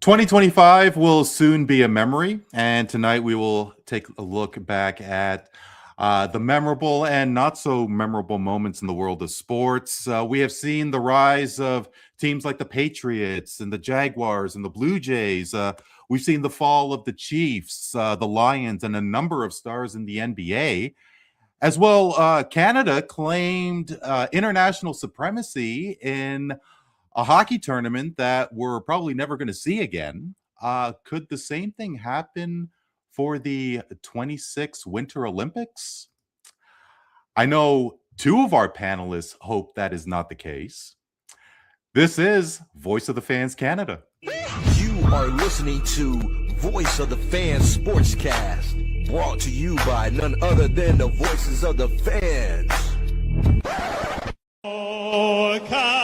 2025 will soon be a memory, and tonight we will take a look back at the memorable and not so memorable moments in the world of sports. We have seen the rise of teams like the Patriots and the Jaguars and the Blue Jays. We've seen the fall of the Chiefs, the Lions, and a number of stars in the NBA. As well, Canada claimed international supremacy in a hockey tournament that we're probably never going to see again. Could the same thing happen for the 26 Winter Olympics? I know two of our panelists hope that is not the case. This is Voice of the Fans Canada. You are listening to Voice of the Fans Sportscast, brought to you by none other than the voices of the fans. Oh, Canada.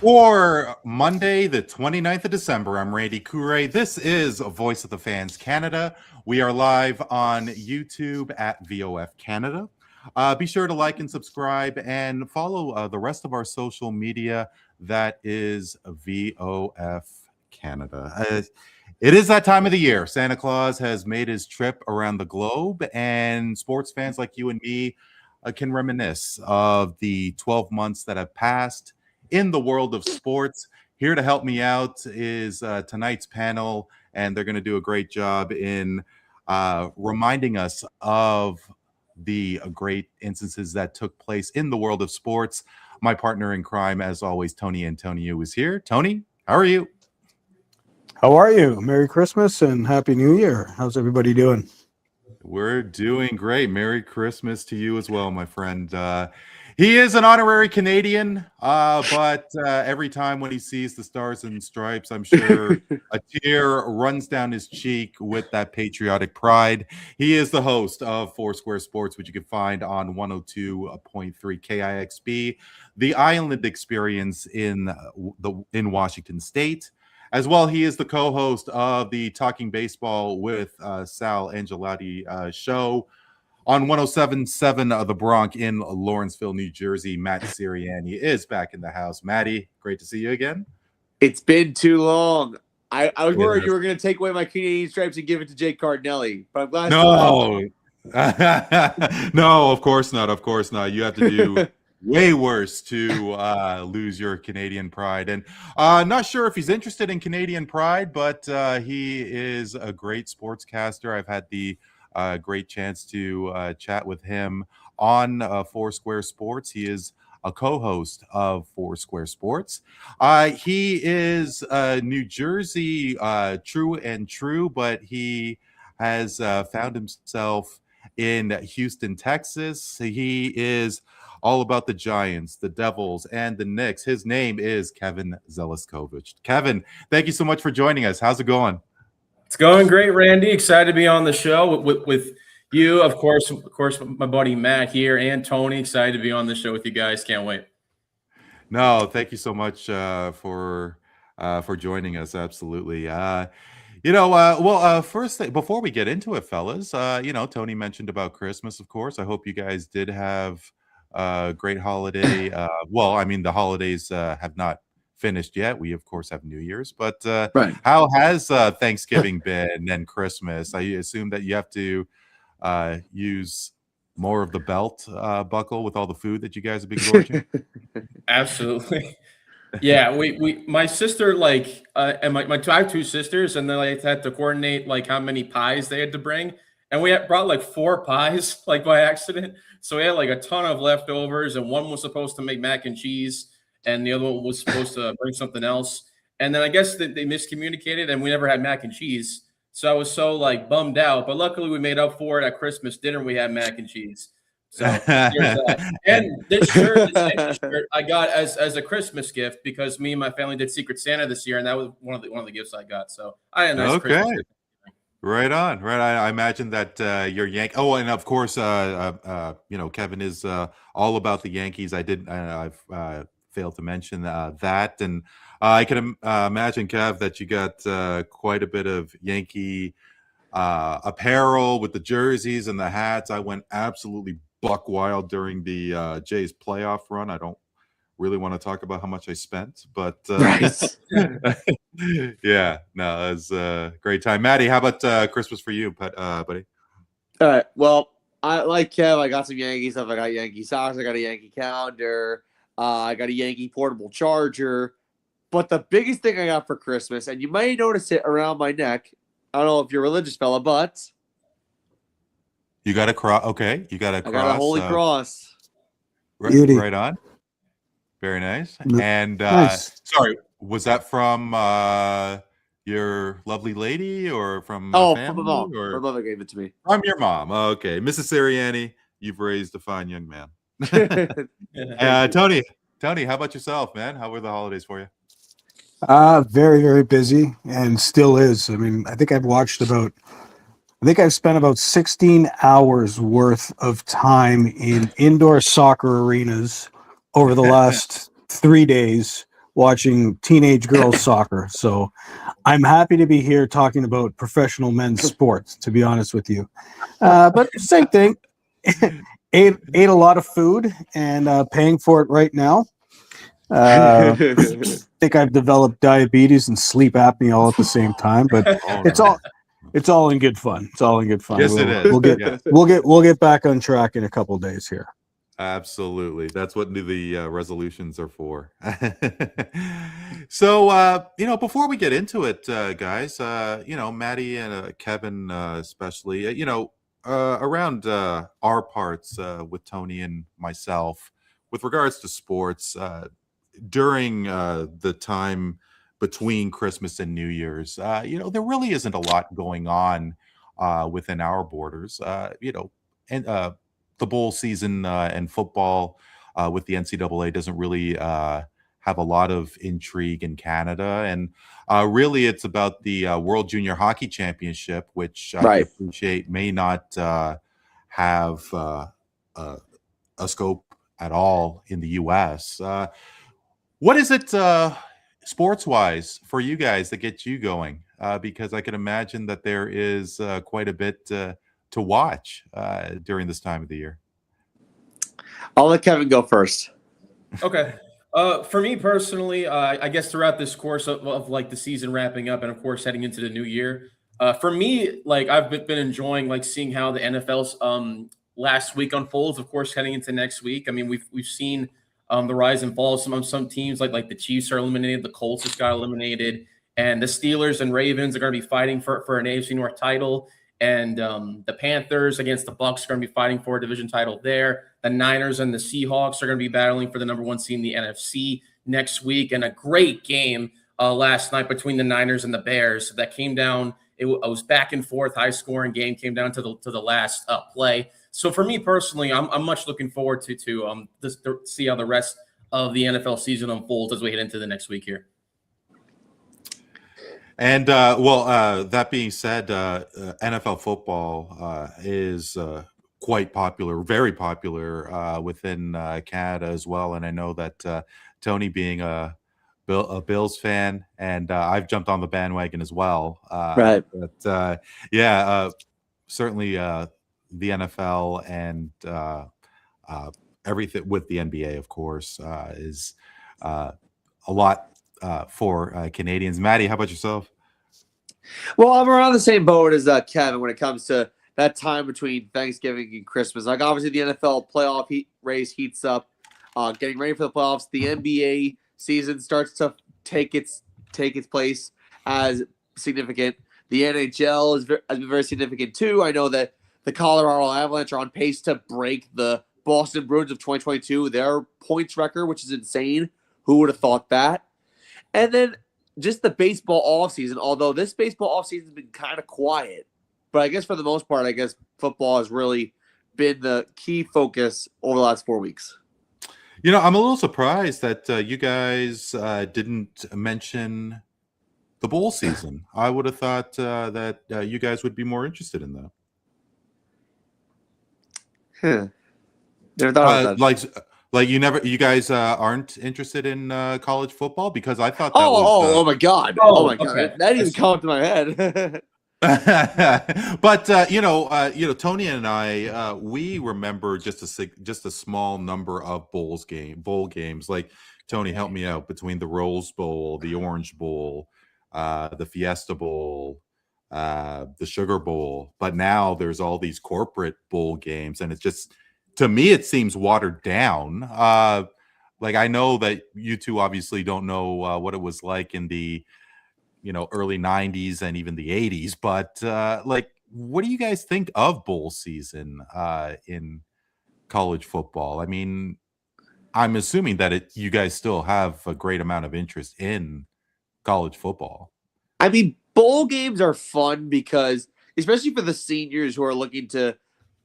For Monday, the 29th of December, I'm Randy Coure. This is Voice of the Fans Canada. We are live on YouTube at VOF Canada. Be sure to like and subscribe and follow the rest of our social media. That is VOF Canada. It is that time of the year. Santa Claus has made his trip around the globe, and sports fans like you and me can reminisce of the 12 months that have passed in the world of sports. Here to help me out is tonight's panel, and they're going to do a great job in reminding us of the great instances that took place in the world of sports. My partner in crime, as always, Tony Antoniou, is here. Tony, how are you? How are you? Merry Christmas and Happy New Year. How's everybody doing? We're doing great. Merry Christmas to you as well, my friend. He is an honorary Canadian, but every time when he sees the Stars and Stripes, I'm sure a tear runs down his cheek with that patriotic pride. He is the host of Foursquare Sports, which you can find on 102.3 KIXB, the Island Experience in Washington State. As well, he is the co-host of the Talking Baseball with Sal Angelotti show on 107.7 The Bronx in Lawrenceville, New Jersey. Matt Siriani is back in the house. Matty, great to see you again. It's been too long. I was worried you were going to take away my Canadian stripes and give it to Jake Cardinelli, but I'm glad. No, no, of course not. Of course not. You have to do way worse to lose your Canadian pride. And not sure if he's interested in Canadian pride, but he is a great sportscaster. I've had the great chance to chat with him on Foursquare Sports. He is a co-host of Foursquare Sports. He is New Jersey true and true, but he has found himself in Houston, Texas. He is all about the Giants, the Devils, and the Knicks. His name is Kevin Zelicskovics. Kevin, thank you so much for joining us. How's it going? It's going great, Randy. Excited to be on the show with you, of course, my buddy Matt here, and Tony. Excited to be on the show with you guys. Can't wait. No, thank you so much for joining us. Absolutely. First, before we get into it, fellas, Tony mentioned about Christmas. Of course, I hope you guys did have a great holiday. The holidays have not finished yet. We of course have New Year's, but Right. How has Thanksgiving been and Christmas? I assume that you have to use more of the belt buckle with all the food that you guys have been gorging. Absolutely. Yeah, my sister and I have two sisters, and then I had to coordinate how many pies they had to bring, and we had brought like 4 pies, like by accident. So we had like a ton of leftovers, and one was supposed to make mac and cheese, and the other one was supposed to bring something else. And then I guess that they miscommunicated, and we never had mac and cheese. So I was so like bummed out. But luckily, we made up for it at Christmas dinner. We had mac and cheese. So there's that. And this shirt, this shirt I got as a Christmas gift because me and my family did Secret Santa this year, and that was one of the gifts I got. So I had a nice Christmas gift. Right on, right. I imagine that your Oh, and of course, Kevin is all about the Yankees. I've failed to mention that, and I can imagine, Kev, that you got quite a bit of Yankee apparel with the jerseys and the hats. I went absolutely buck wild during the Jays playoff run. I don't really want to talk about how much I spent, but Right. yeah, no, it was a great time. Maddie, how about Christmas for you, buddy? All right. Well, I like Kev. I got some Yankee stuff. I got Yankee socks. I got a Yankee calendar. I got a Yankee portable charger. But the biggest thing I got for Christmas, and you might notice it around my neck. I don't know if you're a religious fella, but You got a cross. Okay, you got a cross. I got a holy cross. Beauty. Right on. Very nice. And Nice. sorry, was that from your lovely lady or from From family? my mom. Or My mother gave it to me. from your mom? Okay, Mrs. Siriani, you've raised a fine young man. Tony, how about yourself, man? How were the holidays for you? Very, very busy and still is. I mean, I think I've spent about 16 hours worth of time in indoor soccer arenas over the last 3 days watching teenage girls soccer. So I'm happy to be here talking about professional men's sports, to be honest with you. But same thing. ate a lot of food and paying for it right now. Think I've developed diabetes and sleep apnea all at the same time, but it's all in good fun. It's all in good fun. Yes, it is. Yes. We'll get back on track in a couple of days here. Absolutely. That's what the resolutions are for. So, before we get into it, guys, Maddie and Kevin, especially, around our parts with Tony and myself, with regards to sports, during the time between Christmas and New Year's, there really isn't a lot going on within our borders, and the bowl season and football with the NCAA doesn't really have a lot of intrigue in Canada. And really, it's about the World Junior Hockey Championship, which I appreciate may not have a scope at all in the U.S. What is it sports-wise for you guys that gets you going? Because I can imagine that there is quite a bit to watch during this time of the year. I'll let Kevin go first. Okay. For me personally, I guess throughout this course of like the season wrapping up and of course heading into the new year, for me, like I've been enjoying like seeing how the NFL's last week unfolds. Of course, heading into next week. I mean, we've seen the rise and fall of some teams like the Chiefs are eliminated, the Colts just got eliminated, and the Steelers and Ravens are going to be fighting for an AFC North title. And the Panthers against the Bucs are going to be fighting for a division title there. The Niners and the Seahawks are going to be battling for the number 1 seed in the NFC next week. And a great game last night between the Niners and the Bears that came down. It was back and forth, high scoring game, came down to the last play. So for me personally, I'm much looking forward to see how the rest of the NFL season unfolds as we head into the next week here. And that being said, NFL football is quite popular, very popular within Canada as well. And I know that Tony, being a Bills fan, and I've jumped on the bandwagon as well. Right. But certainly the NFL and everything with the NBA, of course, is a lot for Canadians. Maddie, how about yourself? Well, I'm around the same boat as Kevin when it comes to that time between Thanksgiving and Christmas. Like, obviously, the NFL playoff race heats up, getting ready for the playoffs. The NBA season starts to take its place as significant. The NHL has been very significant too. I know that the Colorado Avalanche are on pace to break the Boston Bruins of 2022, their points record, which is insane. Who would have thought that? And then just the baseball offseason, although this baseball offseason has been kind of quiet. But I guess for the most part, I guess football has really been the key focus over the last 4 weeks. I'm a little surprised that you guys didn't mention the bowl season. I would have thought that you guys would be more interested in that. Never thought about that. Like you guys aren't interested in college football, because I thought that oh my god! Oh, Oh my god! okay. That didn't come to my head. But Tony and I, we remember just a small number of bowl games. Like, Tony, help me out, between the Rose Bowl, the Orange Bowl, the Fiesta Bowl, the Sugar Bowl. But now there's all these corporate bowl games, and it's just, to me, it seems watered down. Like, I know that you two obviously don't know what it was like in the early 90s and even the 80s, but like, what do you guys think of bowl season in college football? I mean, I'm assuming that you guys still have a great amount of interest in college football. I mean, bowl games are fun because, especially for the seniors who are looking to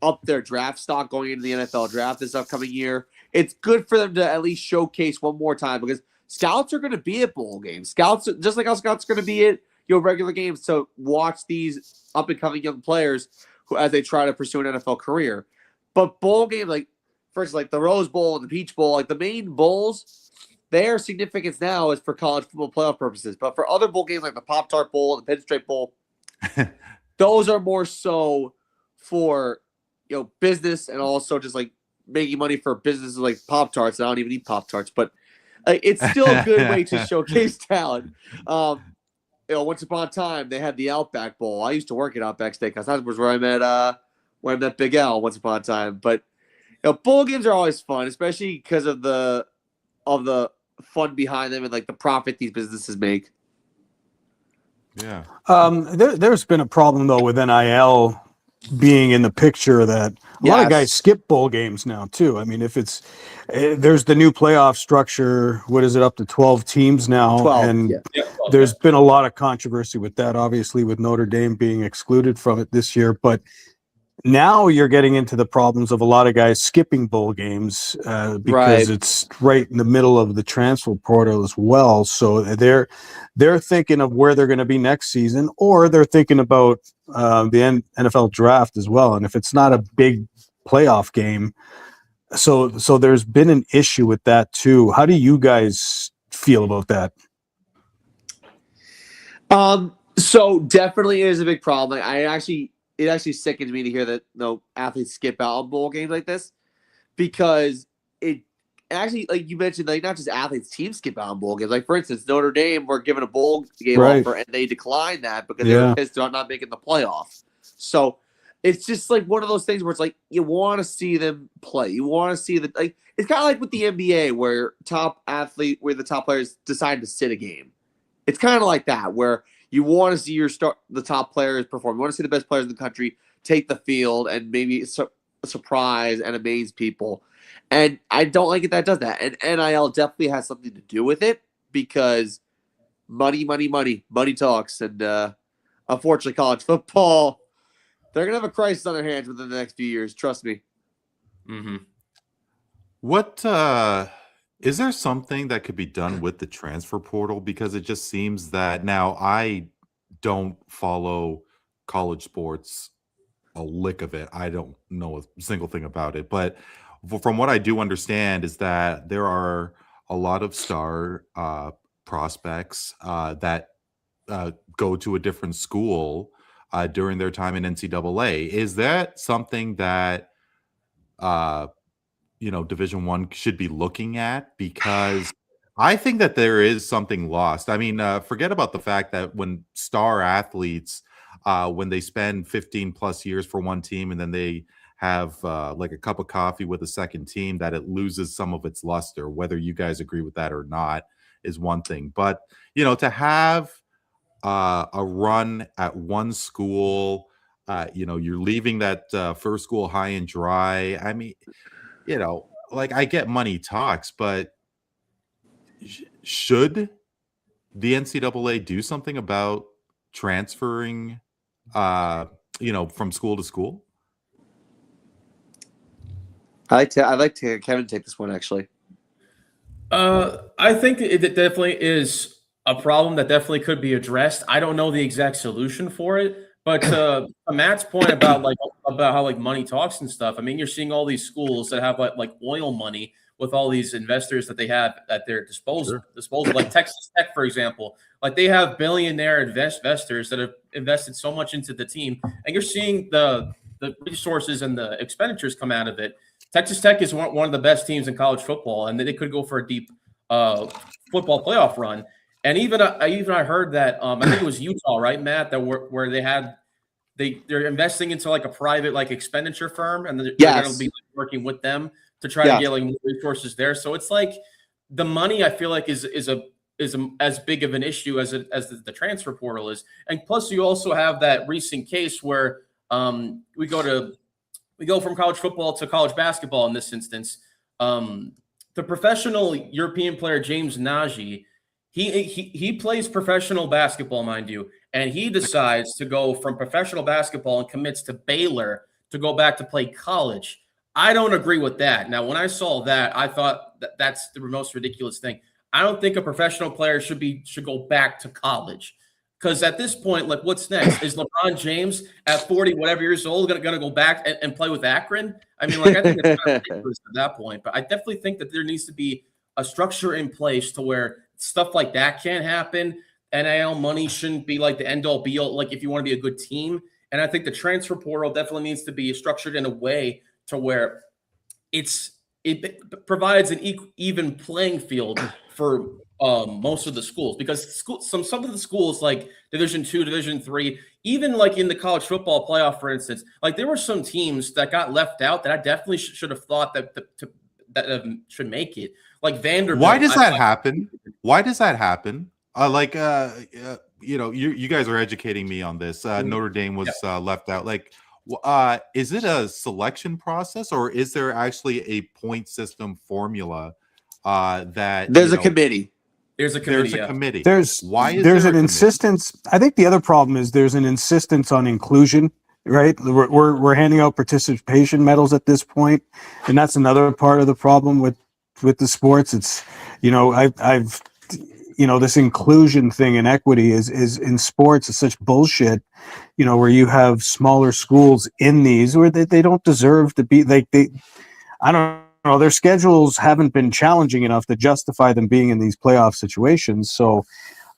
up their draft stock going into the NFL draft this upcoming year, it's good for them to at least showcase one more time, because scouts are going to be at bowl games. Scouts, just like how scouts are going to be at regular games to watch these up and coming young players who, as they try to pursue an NFL career. But bowl games, like first, like the Rose Bowl and the Peach Bowl, like the main bowls, their significance now is for college football playoff purposes. But for other bowl games like the Pop-Tart Bowl and the Pinstripe Bowl, those are more so for business, and also just like making money for businesses like Pop-Tarts. I don't even eat Pop-Tarts, but it's still a good way to showcase talent. Once upon a time, they had the Outback Bowl. I used to work at Outback Steakhouse. That was where I met Big Al once upon a time. But bowl games are always fun, especially because of the fun behind them and like the profit these businesses make. Yeah. There's been a problem though with NIL being in the picture, that a lot of guys skip bowl games now too. I mean, if it's there's the new playoff structure, what is it, up to 12 teams now? 12, and yeah. There's been a lot of controversy with that, obviously, with Notre Dame being excluded from it this year. But now you're getting into the problems of a lot of guys skipping bowl games because it's right in the middle of the transfer portal as well. So they're thinking of where they're going to be next season, or they're thinking about the NFL draft as well. And if it's not a big playoff game, so there's been an issue with that too. How do you guys feel about that? So definitely is a big problem. It actually sickens me to hear that athletes skip out on bowl games like this, because it actually, like you mentioned, like not just athletes, teams skip out on bowl games. Like for instance, Notre Dame were given a bowl game offer and they declined that because they were pissed about not making the playoff. So it's just like one of those things where it's like you want to see them play. You want to see it's kind of like with the NBA where the top players decide to sit a game. It's kind of like that where you want to see the top players perform. You want to see the best players in the country take the field and maybe surprise and amaze people. And I don't like it that does that. And NIL definitely has something to do with it, because money talks. And unfortunately, college football, they're going to have a crisis on their hands within the next few years. Trust me. Mm-hmm. What is there something that could be done with the transfer portal? Because it just seems that now, I don't follow college sports a lick of it. I don't know a single thing about it. But from what I do understand is that there are a lot of star prospects that go to a different school during their time in NCAA. Is that something that Division I should be looking at? Because I think that there is something lost. I mean, forget about the fact that when star athletes, when they spend 15 plus years for one team and then they have like a cup of coffee with a second team, that it loses some of its luster. Whether you guys agree with that or not is one thing. But, to have a run at one school You're leaving that first school high and dry. I mean, like I get money talks, but should the NCAA do something about transferring, from school to school? I'd like to Kevin take this one actually. I think it definitely is a problem that definitely could be addressed. I don't know the exact solution for it, but to Matt's point about how like money talks and stuff. I mean, you're seeing all these schools that have like oil money with all these investors that they have at their disposal. Like Texas Tech, for example, like they have billionaire investors that have invested so much into the team, and you're seeing the resources and the expenditures come out of it. Texas Tech is one of the best teams in college football, and they could go for a deep football playoff run. And I heard that I think it was Utah, right, Matt, that where they're investing into like a private like expenditure firm, and they're going to be like, working with them to try to get like more resources there. So it's like the money I feel like is as big of an issue as the transfer portal is, and plus you also have that recent case where we go from college football to college basketball in this instance. The professional European player James Nagy, he plays professional basketball, mind you, and he decides to go from professional basketball and commits to Baylor to go back to play college. I don't agree with that. Now, when I saw that, I thought that's the most ridiculous thing. I don't think a professional player should go back to college. Because at this point, like, what's next? Is LeBron James at 40, whatever years old, going to go back and play with Akron? I mean, like, I think it's kind of ridiculous at that point. But I definitely think that there needs to be a structure in place to where stuff like that can't happen. NIL money shouldn't be like the end-all, be-all, like if you want to be a good team. And I think the transfer portal definitely needs to be structured in a way to where it provides an even playing field for most of the schools, because some of the schools like Division II, Division III, even like in the college football playoff, for instance, like there were some teams that got left out that I definitely should have thought that should make it. Like Vanderbilt. Why does that happen? Why does that happen? You guys are educating me on this. Notre Dame was left out. Like, is it a selection process, or is there actually a point system formula that there's a committee? There's a committee. There's an insistence. I think the other problem is there's an insistence on inclusion, right? We're handing out participation medals at this point, and that's another part of the problem with the sports. It's I've this inclusion thing and equity is in sports is such bullshit. Where you have smaller schools in these where they don't deserve to be like I don't know, their schedules haven't been challenging enough to justify them being in these playoff situations. So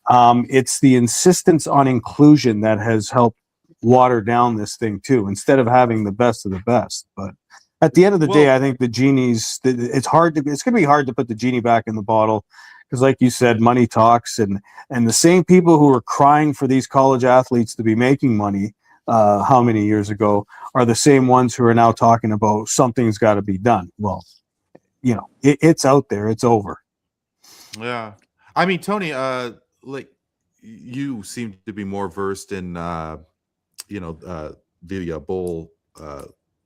it's the insistence on inclusion that has helped water down this thing too, instead of having the best of the best. But at the end of the day, I think it's going to be hard to put the genie back in the bottle, because like you said, money talks, and the same people who were crying for these college athletes to be making money how many years ago are the same ones who are now talking about something's got to be done. Well, it's out there. It's over. Yeah. I mean, Tony, like you seem to be more versed in, the bowl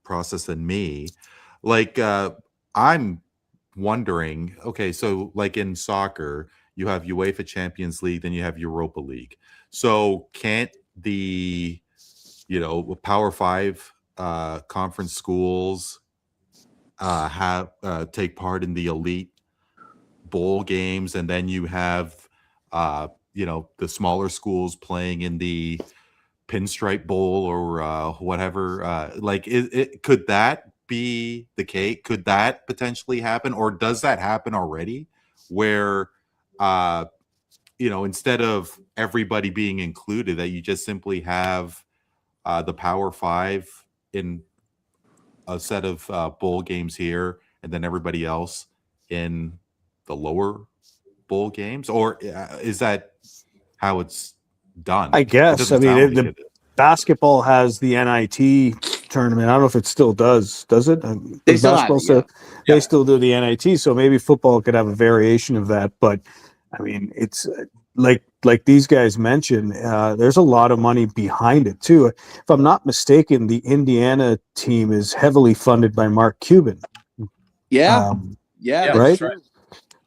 process than me. Like, I'm wondering, okay, so like in soccer, you have UEFA Champions League, then you have Europa League. So can't the Power Five conference schools take part in the elite bowl games, and then you have the smaller schools playing in the Pinstripe Bowl or whatever? Could that be the case? Could that potentially happen, or does that happen already, where instead of everybody being included, that you just simply have the Power Five in a set of bowl games here, and then everybody else in the lower bowl games? Or is that how it's done? I guess. I mean, the basketball has the NIT tournament. I don't know if it still does it? They still have it, yeah. They still do the NIT, so maybe football could have a variation of that. But I mean, it's like these guys mentioned, there's a lot of money behind it too. If I'm not mistaken, the Indiana team is heavily funded by Mark Cuban. Yeah, Yeah, that's right? true.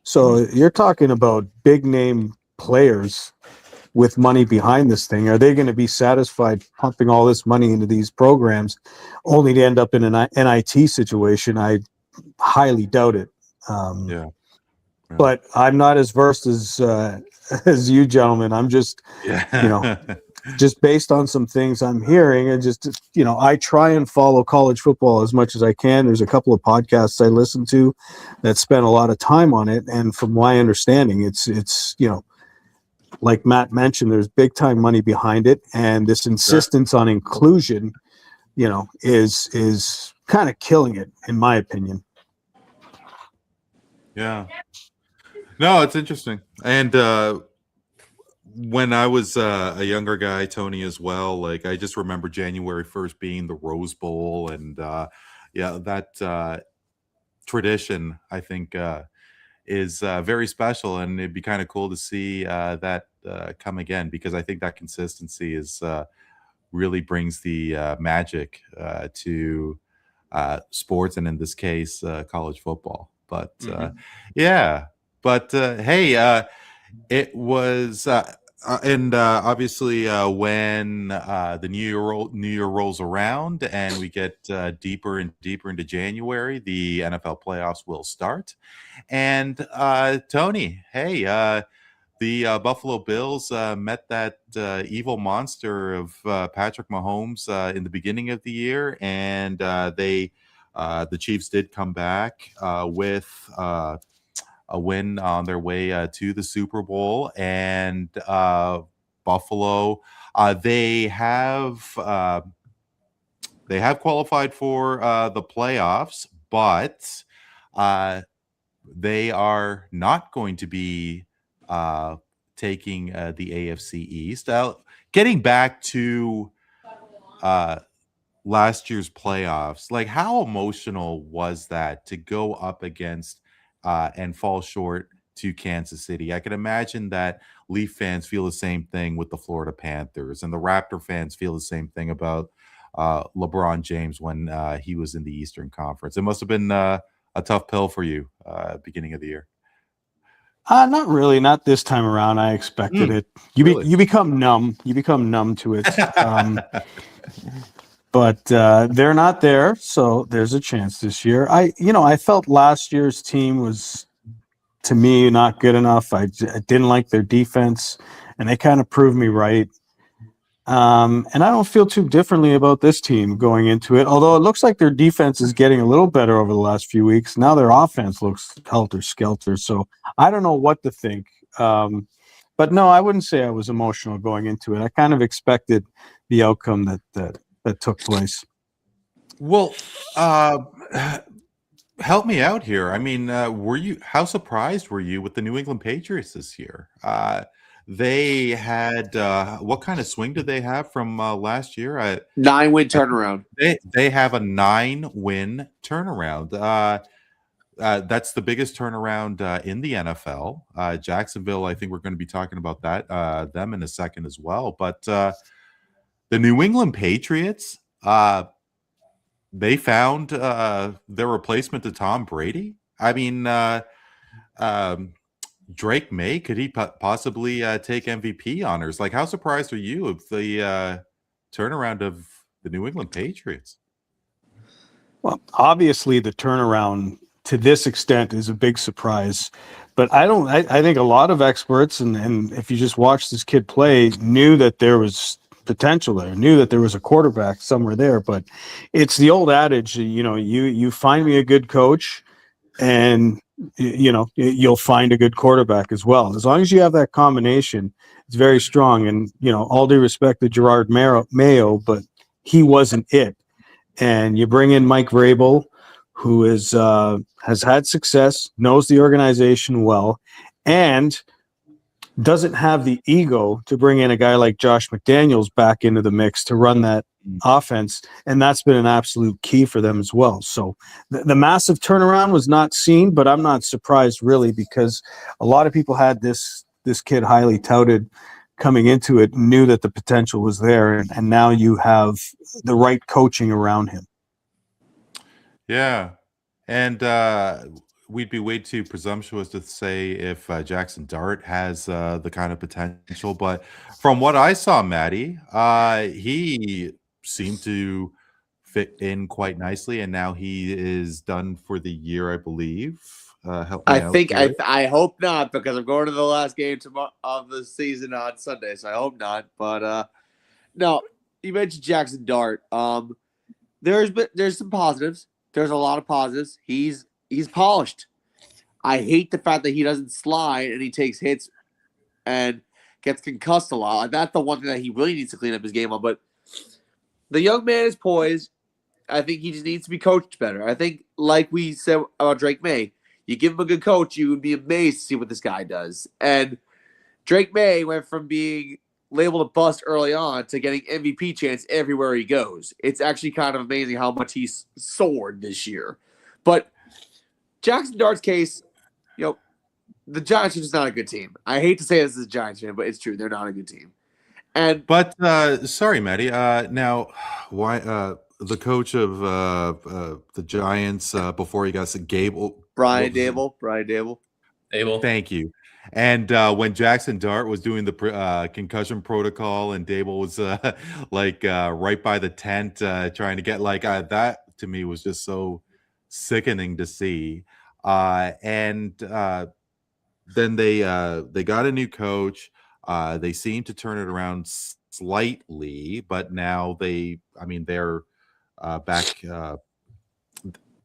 So you're talking about big name players with money behind this thing. Are they going to be satisfied pumping all this money into these programs only to end up in an NIT situation? I highly doubt it. Yeah. But I'm not as versed as you gentlemen. I'm just, Yeah. just based on some things I'm hearing, and just, I try and follow college football as much as I can. There's a couple of podcasts I listen to that spend a lot of time on it. And from my understanding, it's, like Matt mentioned, there's big time money behind it. And this insistence on inclusion, is kind of killing it, in my opinion. Yeah. No, it's interesting. And when I was a younger guy, Tony, as well, like I just remember January 1st being the Rose Bowl, and that tradition, I think, is very special, and it'd be kind of cool to see that come again, because I think that consistency is really brings the magic to sports, and in this case, college football. But yeah, but hey, it was, and obviously, when the New Year rolls around and we get deeper and deeper into January, the NFL playoffs will start. And Tony, hey, the Buffalo Bills met that evil monster of Patrick Mahomes in the beginning of the year, and the Chiefs did come back with a win on their way to the Super Bowl. And Buffalo, they have qualified for the playoffs, but they are not going to be taking the AFC East. Getting back to last year's playoffs, like how emotional was that to go up against and fall short to Kansas City? I can imagine that Leaf fans feel the same thing with the Florida Panthers, and the Raptor fans feel the same thing about LeBron James when he was in the Eastern Conference. It must have been a tough pill for you beginning of the year. Not really. Not this time around. I expected it. You become numb. You become numb to it. But they're not there, so there's a chance this year. I felt last year's team was, to me, not good enough. I didn't like their defense, and they kind of proved me right. And I don't feel too differently about this team going into it, although it looks like their defense is getting a little better over the last few weeks. Now their offense looks helter-skelter, so I don't know what to think. But no, I wouldn't say I was emotional going into it. I kind of expected the outcome that took place. Well, help me out here. I mean, how surprised were you with the New England Patriots this year? They had what kind of swing did they have from last year? 9-win turnaround. They have a 9-win turnaround. That's the biggest turnaround in the NFL. Jacksonville, I think we're going to be talking about them in a second as well. But the New England Patriots, they found their replacement to Tom Brady. I mean, Drake May, could he possibly take MVP honors? Like, how surprised are you of the turnaround of the New England Patriots? Well, obviously the turnaround to this extent is a big surprise, but I think a lot of experts, and if you just watch this kid play, knew that there was potential there, knew that there was a quarterback somewhere there. But it's the old adage, you find me a good coach, and you'll find a good quarterback as well. As long as you have that combination, it's very strong. And all due respect to Gerard Mayo, but he wasn't it. And you bring in Mike Vrabel, who has had success, knows the organization well, and doesn't have the ego to bring in a guy like Josh McDaniels back into the mix to run that offense. And that's been an absolute key for them as well. So the massive turnaround was not seen, but I'm not surprised really, because a lot of people had this this kid highly touted coming into it, knew that the potential was there, and now you have the right coaching around him. Yeah. And we'd be way too presumptuous to say if Jackson Dart has the kind of potential. But from what I saw, Maddie, he seemed to fit in quite nicely. And now he is done for the year, I believe. Help me I out think here. I hope not, because I'm going to the last game of the season on Sunday, so I hope not. But no, you mentioned Jackson Dart. There's some positives. There's a lot of positives. He's polished. I hate the fact that he doesn't slide and he takes hits and gets concussed a lot. That's the one thing that he really needs to clean up his game on. But the young man is poised. I think he just needs to be coached better. I think, like we said about Drake May, you give him a good coach, you would be amazed to see what this guy does. And Drake May went from being labeled a bust early on to getting MVP chance everywhere he goes. It's actually kind of amazing how much he's soared this year. But Jackson Dart's case, the Giants are just not a good team. I hate to say this as a Giants fan, but it's true. They're not a good team. But sorry, Maddie. Now, why the coach of the Giants before he got to Gable? Brian Dable. Thank you. And when Jackson Dart was doing the concussion protocol, and Dable was right by the tent trying to get that, to me was just so sickening to see. And then they got a new coach. They seem to turn it around slightly, but now they're back.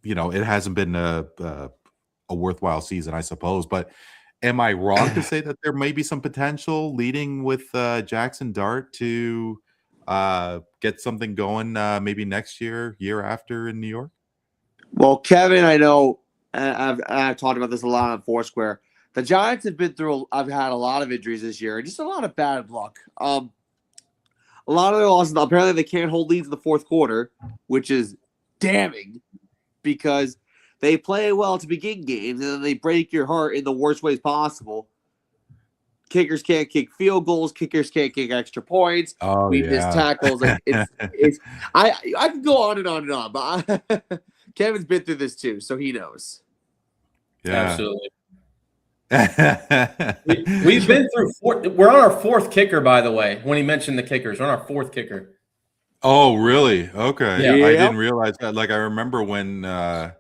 It hasn't been a worthwhile season, I suppose. But am I wrong to say that there may be some potential leading with Jackson Dart to get something going maybe next year after in New York? Well, Kevin, I know I've talked about this a lot on Foursquare. The Giants have I've had a lot of injuries this year, and just a lot of bad luck. A lot of their losses, apparently they can't hold leads in the fourth quarter, which is damning because they play well to begin games, and then they break your heart in the worst ways possible. Kickers can't kick field goals. Kickers can't kick extra points. We miss tackles. I can go on and on and on, but Kevin's been through this too, so he knows. Yeah, absolutely. We've been through we're on our fourth kicker, by the way. When he mentioned the kickers, we're on our fourth kicker. Oh, really? Okay. Yeah. I didn't realize that. I remember when not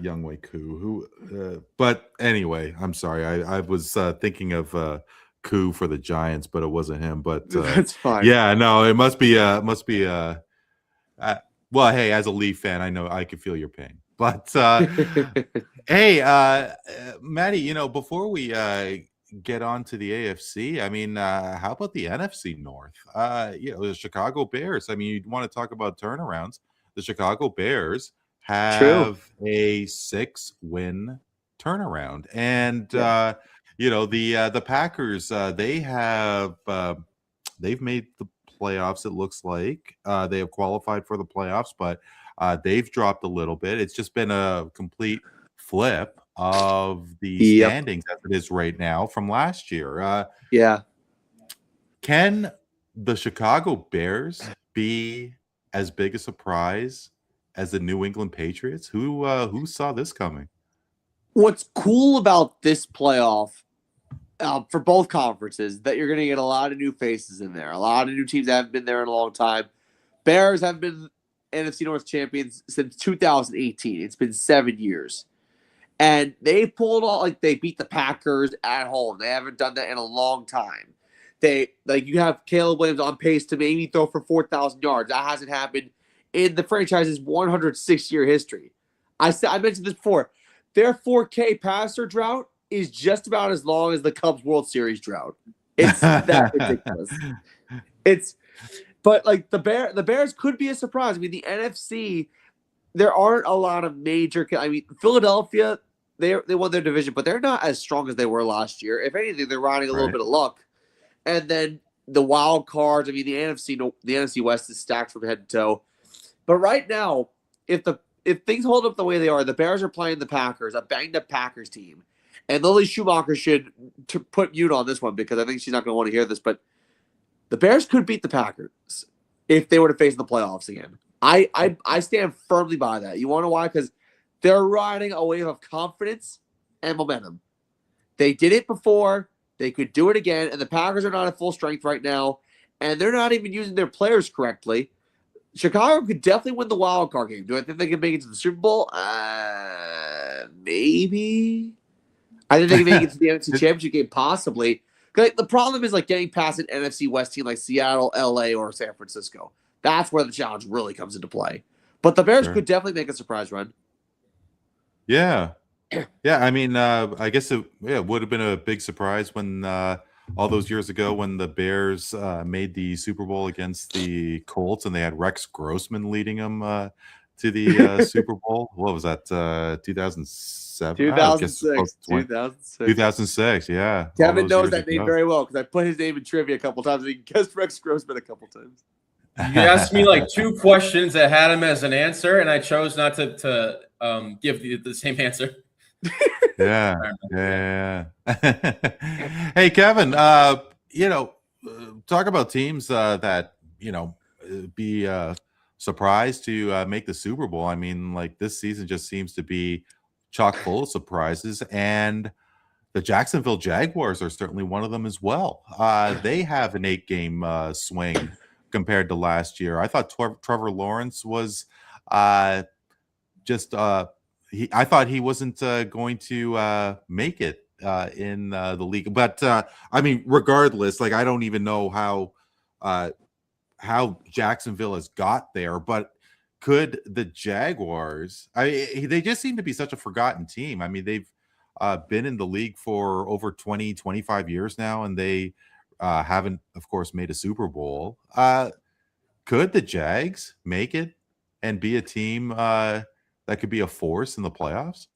Younghoe Koo, but anyway, I'm sorry. I was thinking of Koo for the Giants, but it wasn't him. But that's fine. Yeah, no, it must be well, hey, as a Leaf fan, I know I can feel your pain. But hey, Maddie, before we get on to the AFC, how about the NFC North? The Chicago Bears. You want to talk about turnarounds? The Chicago Bears have a 6-win turnaround, and the Packers, they've made the playoffs. It looks like they have qualified for the playoffs, but they've dropped a little bit. It's just been a complete flip of the standings as it is right now from last year. Can the Chicago Bears be as big a surprise as the New England Patriots? Who saw this coming? What's cool about this playoff for both conferences that you're going to get a lot of new faces in there, a lot of new teams that haven't been there in a long time. Bears have been NFC North champions since 2018. It's been 7 years. And they pulled all, they beat the Packers at home. They haven't done that in a long time. You have Caleb Williams on pace to maybe throw for 4,000 yards. That hasn't happened in the franchise's 106-year history. I mentioned this before. Their 4K passer drought is just about as long as the Cubs World Series drought. It's that ridiculous. But the Bears could be a surprise. The NFC, there aren't a lot of major. Philadelphia, they won their division, but they're not as strong as they were last year. If anything, they're riding a little bit of luck. And then the wild cards. The NFC West is stacked from head to toe. But right now, if things hold up the way they are, the Bears are playing the Packers, a banged up Packers team, And Lily Schumacher should put mute on this one because I think she's not going to want to hear this, but the Bears could beat the Packers if they were to face the playoffs again. I stand firmly by that. You want to know why? Because they're riding a wave of confidence and momentum. They did it before. They could do it again. And the Packers are not at full strength right now. And they're not even using their players correctly. Chicago could definitely win the wild card game. Do I think they can make it to the Super Bowl? Maybe. I think they can make it to the NFC Championship game, possibly. Like, the problem is like getting past an NFC West team like Seattle, LA, or San Francisco. That's where the challenge really comes into play. But the Bears could definitely make a surprise run. Yeah. Yeah, I mean, I guess it would have been a big surprise when all those years ago when the Bears made the Super Bowl against the Colts and they had Rex Grossman leading them to the Super Bowl. What was that? 2007? 2006. 2006, yeah. Kevin knows that name very well because I put his name in trivia a couple times and he guessed Rex Grossman a couple times. You asked me like 2 questions that had him as an answer, and I chose not to give the same answer. Yeah. Hey, Kevin, talk about teams that, be surprised to make the Super Bowl. I mean, like this season just seems to be chock full of surprises, and the Jacksonville Jaguars are certainly one of them as well. They have an 8-game swing compared to last year. I thought Trevor Lawrence was I thought he wasn't going to make it in the league. But I mean, regardless, like I don't even know how Jacksonville has got there. But could the Jaguars? They just seem to be such a forgotten team. I mean, they've been in the league for over 20, 25 years now, and they haven't, of course, made a Super Bowl. Could the Jags make it and be a team that could be a force in the playoffs?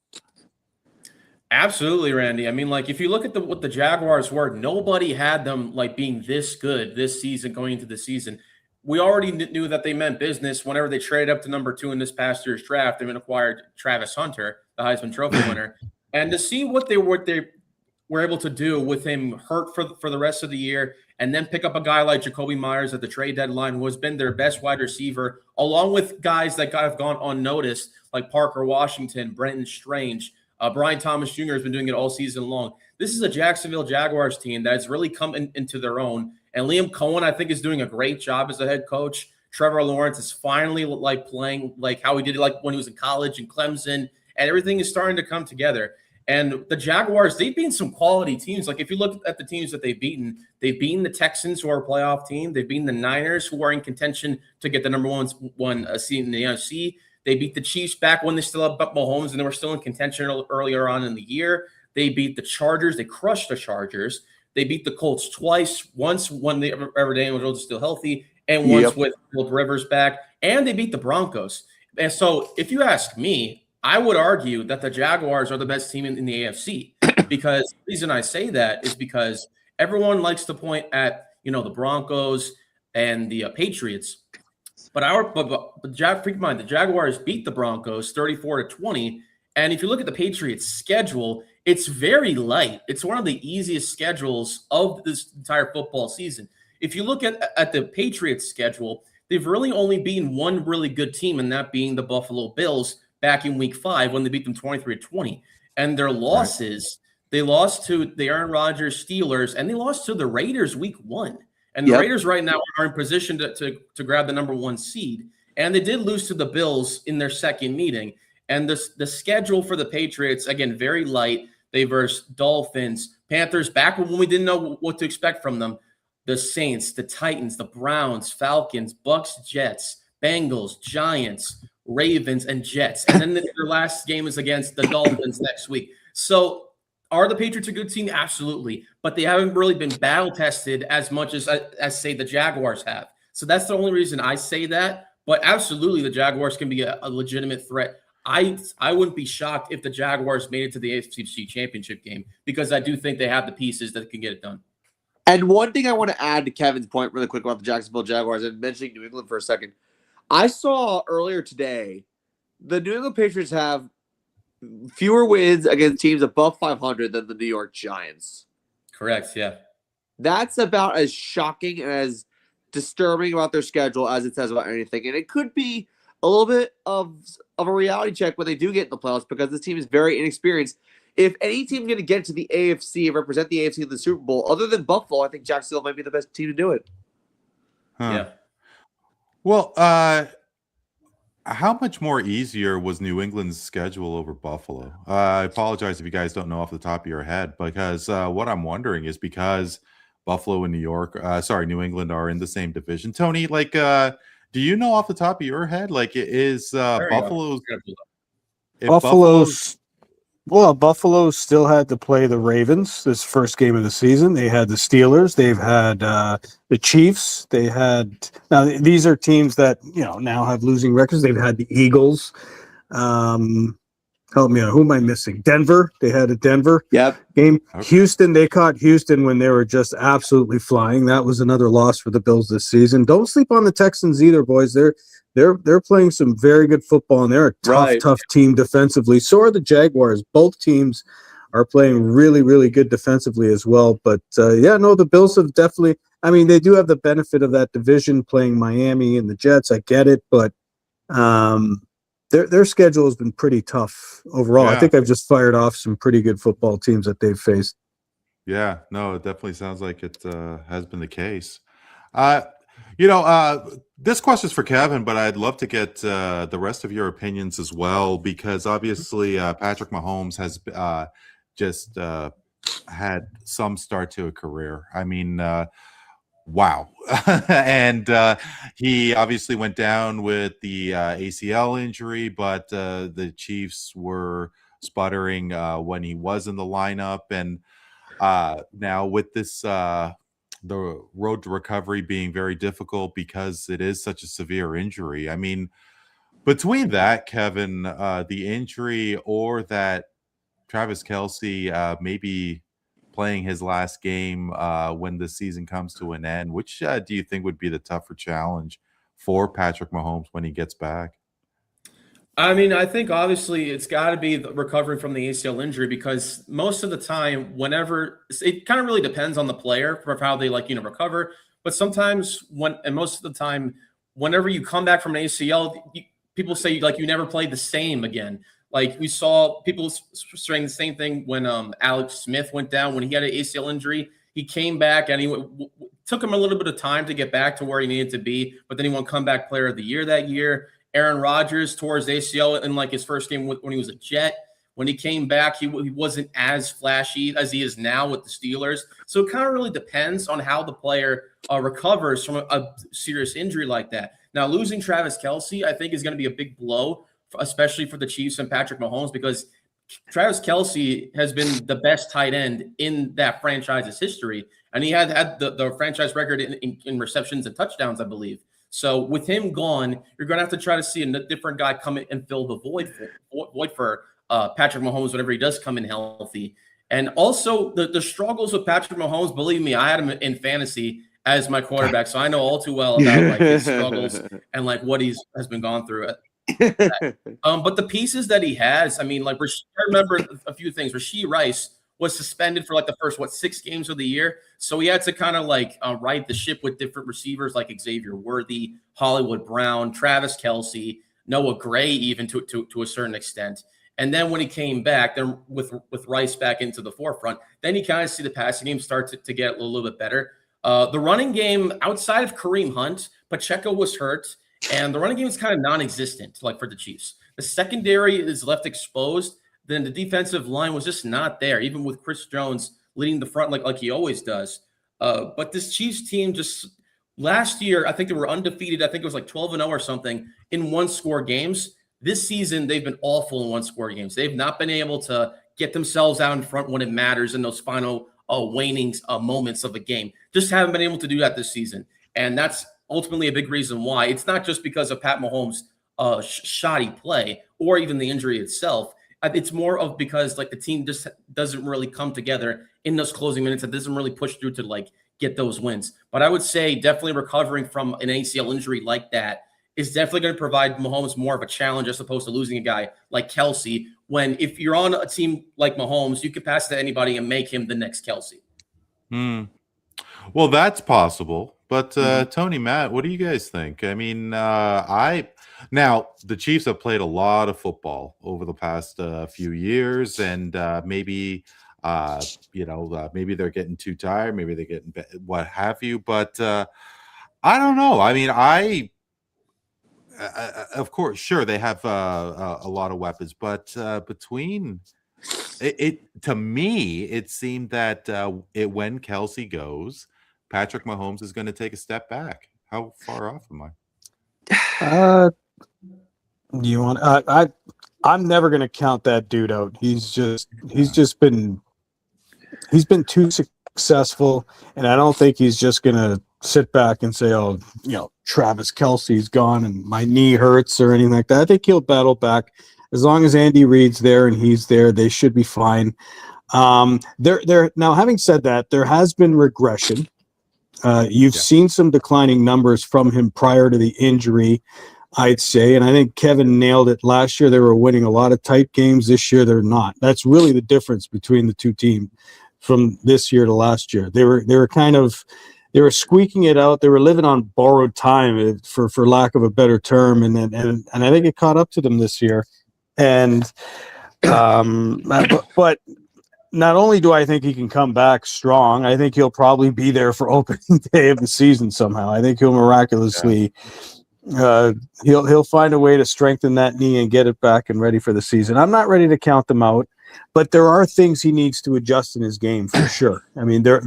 Absolutely, Randy. I mean, like if you look at what the Jaguars were, nobody had them like being this good this season going into the season. We already knew that they meant business whenever they traded up to number 2 in this past year's draft. They acquired Travis Hunter, the Heisman Trophy winner, and to see what they were able to do with him hurt for the rest of the year, and then pick up a guy like Jacoby Myers at the trade deadline, who has been their best wide receiver, along with guys that have gone unnoticed like Parker Washington, Brenton Strange, Brian Thomas Jr. has been doing it all season long. This is a Jacksonville Jaguars team that's really come into their own. And Liam Cohen, I think, is doing a great job as a head coach. Trevor Lawrence is finally like playing like how he did like when he was in college in Clemson, and everything is starting to come together. And the Jaguars, they've beaten some quality teams. Like if you look at the teams that they've beaten the Texans, who are a playoff team. They've beaten the Niners, who are in contention to get the number one seed in the NFC. They beat the Chiefs back when they still had Mahomes and they were still in contention earlier on in the year. They beat the Chargers. They crushed the Chargers. They beat the Colts twice, once when Daniel Jones was still healthy, and once with Philip Rivers back. And they beat the Broncos. And so if you ask me, I would argue that the Jaguars are the best team in the AFC, because the reason I say that is because everyone likes to point at, the Broncos and the Patriots. But keep in mind, the Jaguars beat the Broncos 34-20. And if you look at the Patriots' schedule, it's very light. It's one of the easiest schedules of this entire football season. If you look at the Patriots' schedule, they've really only beaten one really good team, and that being the Buffalo Bills back in Week 5 when they beat them 23-20. And their losses, they lost to the Aaron Rodgers Steelers, and they lost to the Raiders Week 1. And the Raiders right now are in position to grab the number 1 seed. And they did lose to the Bills in their second meeting. And the schedule for the Patriots, again, very light. They verse Dolphins, Panthers, back when we didn't know what to expect from them. The Saints, the Titans, the Browns, Falcons, Bucks, Jets, Bengals, Giants, Ravens, and Jets. And then their last game is against the Dolphins next week. So are the Patriots a good team? Absolutely. But they haven't really been battle-tested as much as say, the Jaguars have. So that's the only reason I say that. But absolutely, the Jaguars can be a legitimate threat. I wouldn't be shocked if the Jaguars made it to the AFC Championship game, because I do think they have the pieces that can get it done. And one thing I want to add to Kevin's point really quick about the Jacksonville Jaguars and mentioning New England for a second. I saw earlier today the New England Patriots have fewer wins against teams above 500 than the New York Giants. Correct. Yeah. That's about as shocking and as disturbing about their schedule as it says about anything. And it could be a little bit of a reality check when they do get in the playoffs because this team is very inexperienced. If any team's going to get to the AFC and represent the AFC in the Super Bowl, other than Buffalo, I think Jacksonville might be the best team to do it. Huh. Yeah. Well, how much more easier was New England's schedule over Buffalo? I apologize if you guys don't know off the top of your head, because what I'm wondering is because Buffalo and New England are in the same division. Tony, like, do you know off the top of your head, like, is Buffalo's if Buffalo's Well, Buffalo still had to play the Ravens this first game of the season. They had the Steelers. They've had the Chiefs. They had now these are teams that now have losing records. They've had the Eagles. Help me out. Who am I missing? Denver. They had a Denver game. Okay. Houston. They caught Houston when they were just absolutely flying. That was another loss for the Bills this season. Don't sleep on the Texans either, boys. They're playing some very good football, and they're a tough team defensively. So are the Jaguars. Both teams are playing really, really good defensively as well. But, the Bills have definitely – I mean, they do have the benefit of that division playing Miami and the Jets. I get it, but their schedule has been pretty tough overall. Yeah. I think I've just fired off some pretty good football teams that they've faced. Yeah, no, it definitely sounds like it has been the case. This question's for Kevin, but I'd love to get the rest of your opinions as well, because obviously Patrick Mahomes has just had some start to a career. I mean, wow. And he obviously went down with the ACL injury, but the Chiefs were sputtering when he was in the lineup. And now with this the road to recovery being very difficult because it is such a severe injury. I mean, between that, Kevin, the injury, or that Travis Kelce maybe playing his last game when the season comes to an end, which do you think would be the tougher challenge for Patrick Mahomes when he gets back? I mean, I think obviously it's got to be the recovery from the ACL injury, because most of the time, whenever it kind of really depends on the player for how they recover. But sometimes most of the time, whenever you come back from an ACL, people say you never played the same again. Like we saw people saying the same thing when Alex Smith went down when he had an ACL injury. He came back and he took him a little bit of time to get back to where he needed to be, but then he won comeback player of the year that year. Aaron Rodgers tore his ACL in his first game when he was a Jet. When he came back, he wasn't as flashy as he is now with the Steelers. So it kind of really depends on how the player recovers from a serious injury like that. Now, losing Travis Kelce, I think, is going to be a big blow, especially for the Chiefs and Patrick Mahomes, because Travis Kelce has been the best tight end in that franchise's history. And he had the franchise record in receptions and touchdowns, I believe. So with him gone, you're going to have to try to see a different guy come in and fill the void for Patrick Mahomes whenever he does come in healthy. And also the struggles with Patrick Mahomes, believe me, I had him in fantasy as my quarterback, so I know all too well about his struggles and what has been gone through. But the pieces that he has, I mean, I remember a few things. Rashee Rice was suspended for the first 6 games of the year, so he had to kind of right the ship with different receivers like Xavier Worthy, Hollywood Brown, Travis Kelce, Noah Gray, even to a certain extent. And then when he came back, then with Rice back into the forefront, then you kind of see the passing game start to get a little bit better. The running game, outside of Kareem Hunt, Pacheco was hurt, and the running game is kind of non-existent for the Chiefs. The secondary is left exposed. Then the defensive line was just not there, even with Chris Jones leading the front like he always does. But this Chiefs team just last year, I think they were undefeated. I think it was 12-0 or something in one-score games. This season, they've been awful in one-score games. They've not been able to get themselves out in front when it matters in those final waning moments of a game. Just haven't been able to do that this season. And that's ultimately a big reason why. It's not just because of Pat Mahomes' shoddy play or even the injury itself. It's more of because the team just doesn't really come together in those closing minutes. It doesn't really push through to get those wins. But I would say definitely recovering from an ACL injury like that is definitely going to provide Mahomes more of a challenge as opposed to losing a guy like Kelsey. When if you're on a team like Mahomes, you can pass it to anybody and make him the next Kelsey. Well, that's possible. But Tony, Matt, what do you guys think? I mean, now the Chiefs have played a lot of football over the past few years, and maybe maybe they're getting too tired, maybe they're getting what have you. But I don't know. I mean, of course, sure, they have a lot of weapons, but between it to me, it seemed that when Kelsey goes, Patrick Mahomes is going to take a step back. How far off am I? You want? I'm never going to count that dude out. He's been too successful, and I don't think he's just going to sit back and say, "Oh, Travis Kelsey's gone and my knee hurts" or anything like that. I think he'll battle back as long as Andy Reid's there and he's there. They should be fine. There. Now, having said that, there has been regression. You've seen some declining numbers from him prior to the injury, I'd say, and I think Kevin nailed it last year. They were winning a lot of tight games. This year, they're not. That's really the difference between the two teams from this year to last year. They were squeaking it out. They were living on borrowed time, for lack of a better term, and I think it caught up to them this year. And but not only do I think he can come back strong, I think he'll probably be there for opening day of the season somehow. I think he'll miraculously he'll find a way to strengthen that knee and get it back and ready for the season. I'm not ready to count them out, but there are things he needs to adjust in his game for sure. I mean, there's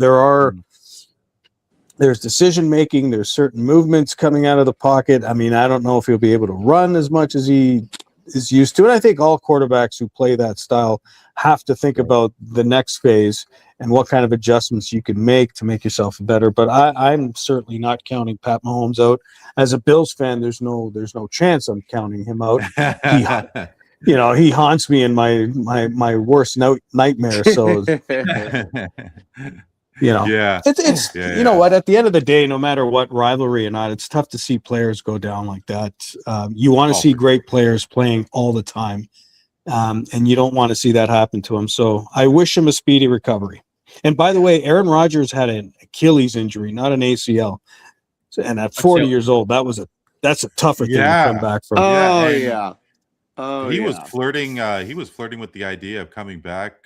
decision making, there's certain movements coming out of the pocket. I mean, I don't know if he'll be able to run as much as he is used to. And I think all quarterbacks who play that style have to think about the next phase and what kind of adjustments you can make to make yourself better. But I'm certainly not counting Pat Mahomes out. As a Bills fan, there's no chance I'm counting him out. He haunts me in my worst nightmare. So it's you know what, at the end of the day, no matter what rivalry or not, it's tough to see players go down like that. You want to see great players playing all the time, and you don't want to see that happen to him. So I wish him a speedy recovery. And by the way, Aaron Rodgers had an Achilles injury, not an ACL, and at 40 years old, that's a tougher thing to come back from. He was flirting with the idea of coming back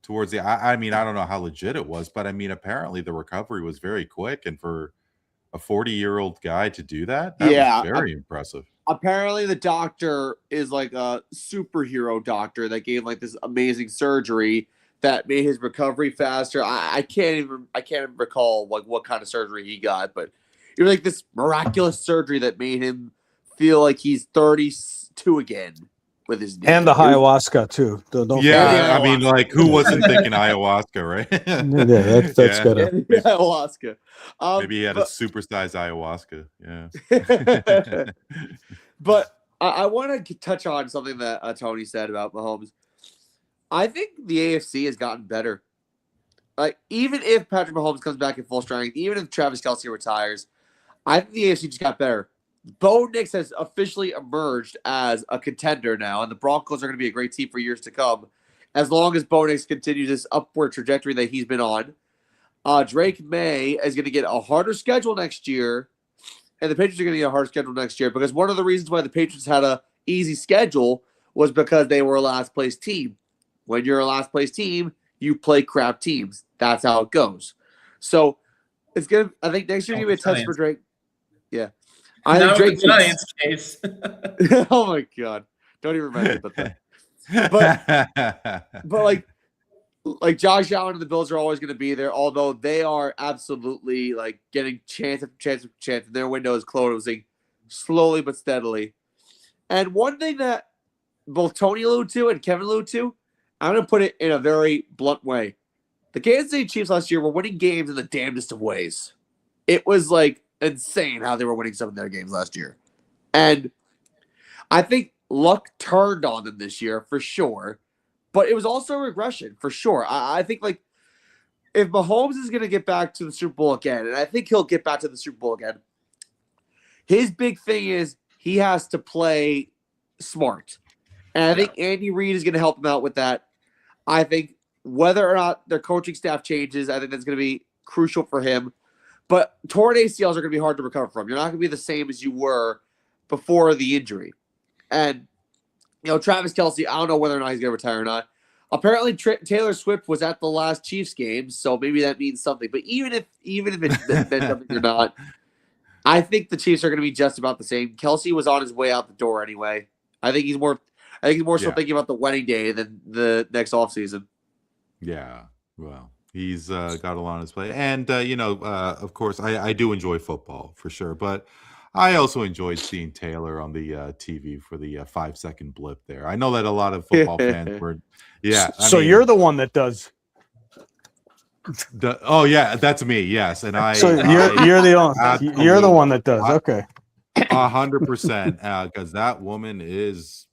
towards the I mean, I don't know how legit it was, but I mean, apparently the recovery was very quick, and for a 40-year-old guy to do that was very impressive. Apparently the doctor is like a superhero doctor that gave like this amazing surgery that made his recovery faster. I can't even recall like what kind of surgery he got, but it was like this miraculous surgery that made him feel like he's 32 again. With his knee. And the ayahuasca too. I mean, like, who wasn't thinking ayahuasca, right? that's good. Ayahuasca. Maybe he had a supersized ayahuasca. Yeah. But I want to touch on something that Tony said about Mahomes. I think the AFC has gotten better. Like, even if Patrick Mahomes comes back in full strength, even if Travis Kelsey retires, I think the AFC just got better. Bo Nix has officially emerged as a contender now, and the Broncos are going to be a great team for years to come, as long as Bo Nix continues this upward trajectory that he's been on. Drake May is going to get a harder schedule next year, and the Patriots are going to get a harder schedule next year, because one of the reasons why the Patriots had an easy schedule was because they were a last-place team. When you're a last-place team, you play crap teams. That's how it goes. So it's going to – I think next year is going to be a test for Drake. Yeah. I think Drake Giants case. Oh my god! Don't even remind me about that. But like Josh Allen and the Bills are always going to be there, although they are absolutely like getting chance after chance after chance, and their window is closing slowly but steadily. And one thing that both Tony alluded to and Kevin alluded to, I'm going to put it in a very blunt way. The Kansas City Chiefs last year were winning games in the damnedest of ways. It was like insane how they were winning some of their games last year. And I think luck turned on them this year for sure. But it was also a regression for sure. I think like if Mahomes is going to get back to the Super Bowl again, and I think he'll get back to the Super Bowl again, His big thing is he has to play smart. And I think Andy Reid is going to help him out with that. I think whether or not their coaching staff changes, I think that's going to be crucial for him. But torn ACLs are going to be hard to recover from. You're not going to be the same as you were before the injury. And, Travis Kelce, I don't know whether or not he's going to retire or not. Apparently, Taylor Swift was at the last Chiefs game, so maybe that means something. But even if it meant something or not, I think the Chiefs are going to be just about the same. Kelce was on his way out the door anyway. I think he's more so thinking about the wedding day than the next offseason. Yeah, well, he's got a lot on his plate. And, of course, I do enjoy football for sure. But I also enjoyed seeing Taylor on the TV for the 5-second blip there. I know that a lot of football fans were, So you're the one that does. That's me. Yes, and you're the one that does. Okay, 100%. Because that woman is,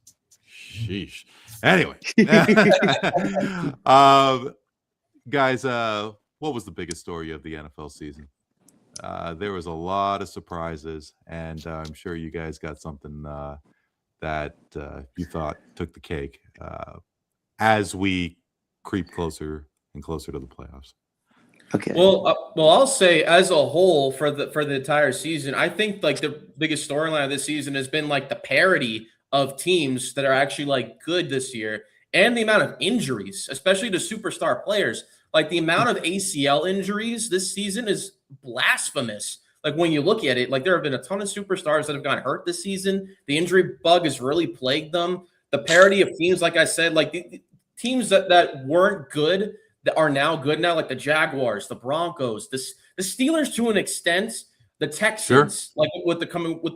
sheesh. Anyway, guys, what was the biggest story of the NFL season? There was a lot of surprises, and I'm sure you guys got something that you thought took the cake as we creep closer and closer to the playoffs. Okay. Well, I'll say as a whole for the entire season, I think like the biggest storyline of this season has been like the parity of teams that are actually like good this year, and the amount of injuries, especially to superstar players. Like the amount of ACL injuries this season is blasphemous. Like when you look at it, like there have been a ton of superstars that have gotten hurt this season. The injury bug has really plagued them. The parity of teams, like I said, like the teams that weren't good that are now good now, like the Jaguars, the Broncos, the Steelers to an extent, the Texans, like with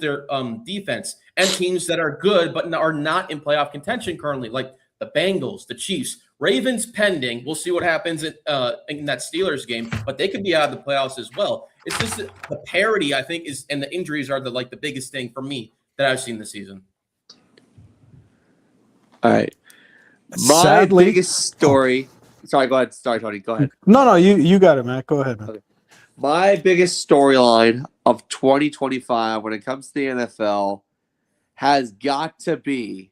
their defense, and teams that are good but are not in playoff contention currently, like the Bengals, the Chiefs, Ravens pending. We'll see what happens in that Steelers game, but they could be out of the playoffs as well. It's just the parity, I think, and the injuries are the biggest thing for me that I've seen this season. All right. My biggest story. Sorry, go ahead. Sorry, Tony. Go ahead. No, you got it, Matt. Go ahead, man. Okay. My biggest storyline of 2025 when it comes to the NFL has got to be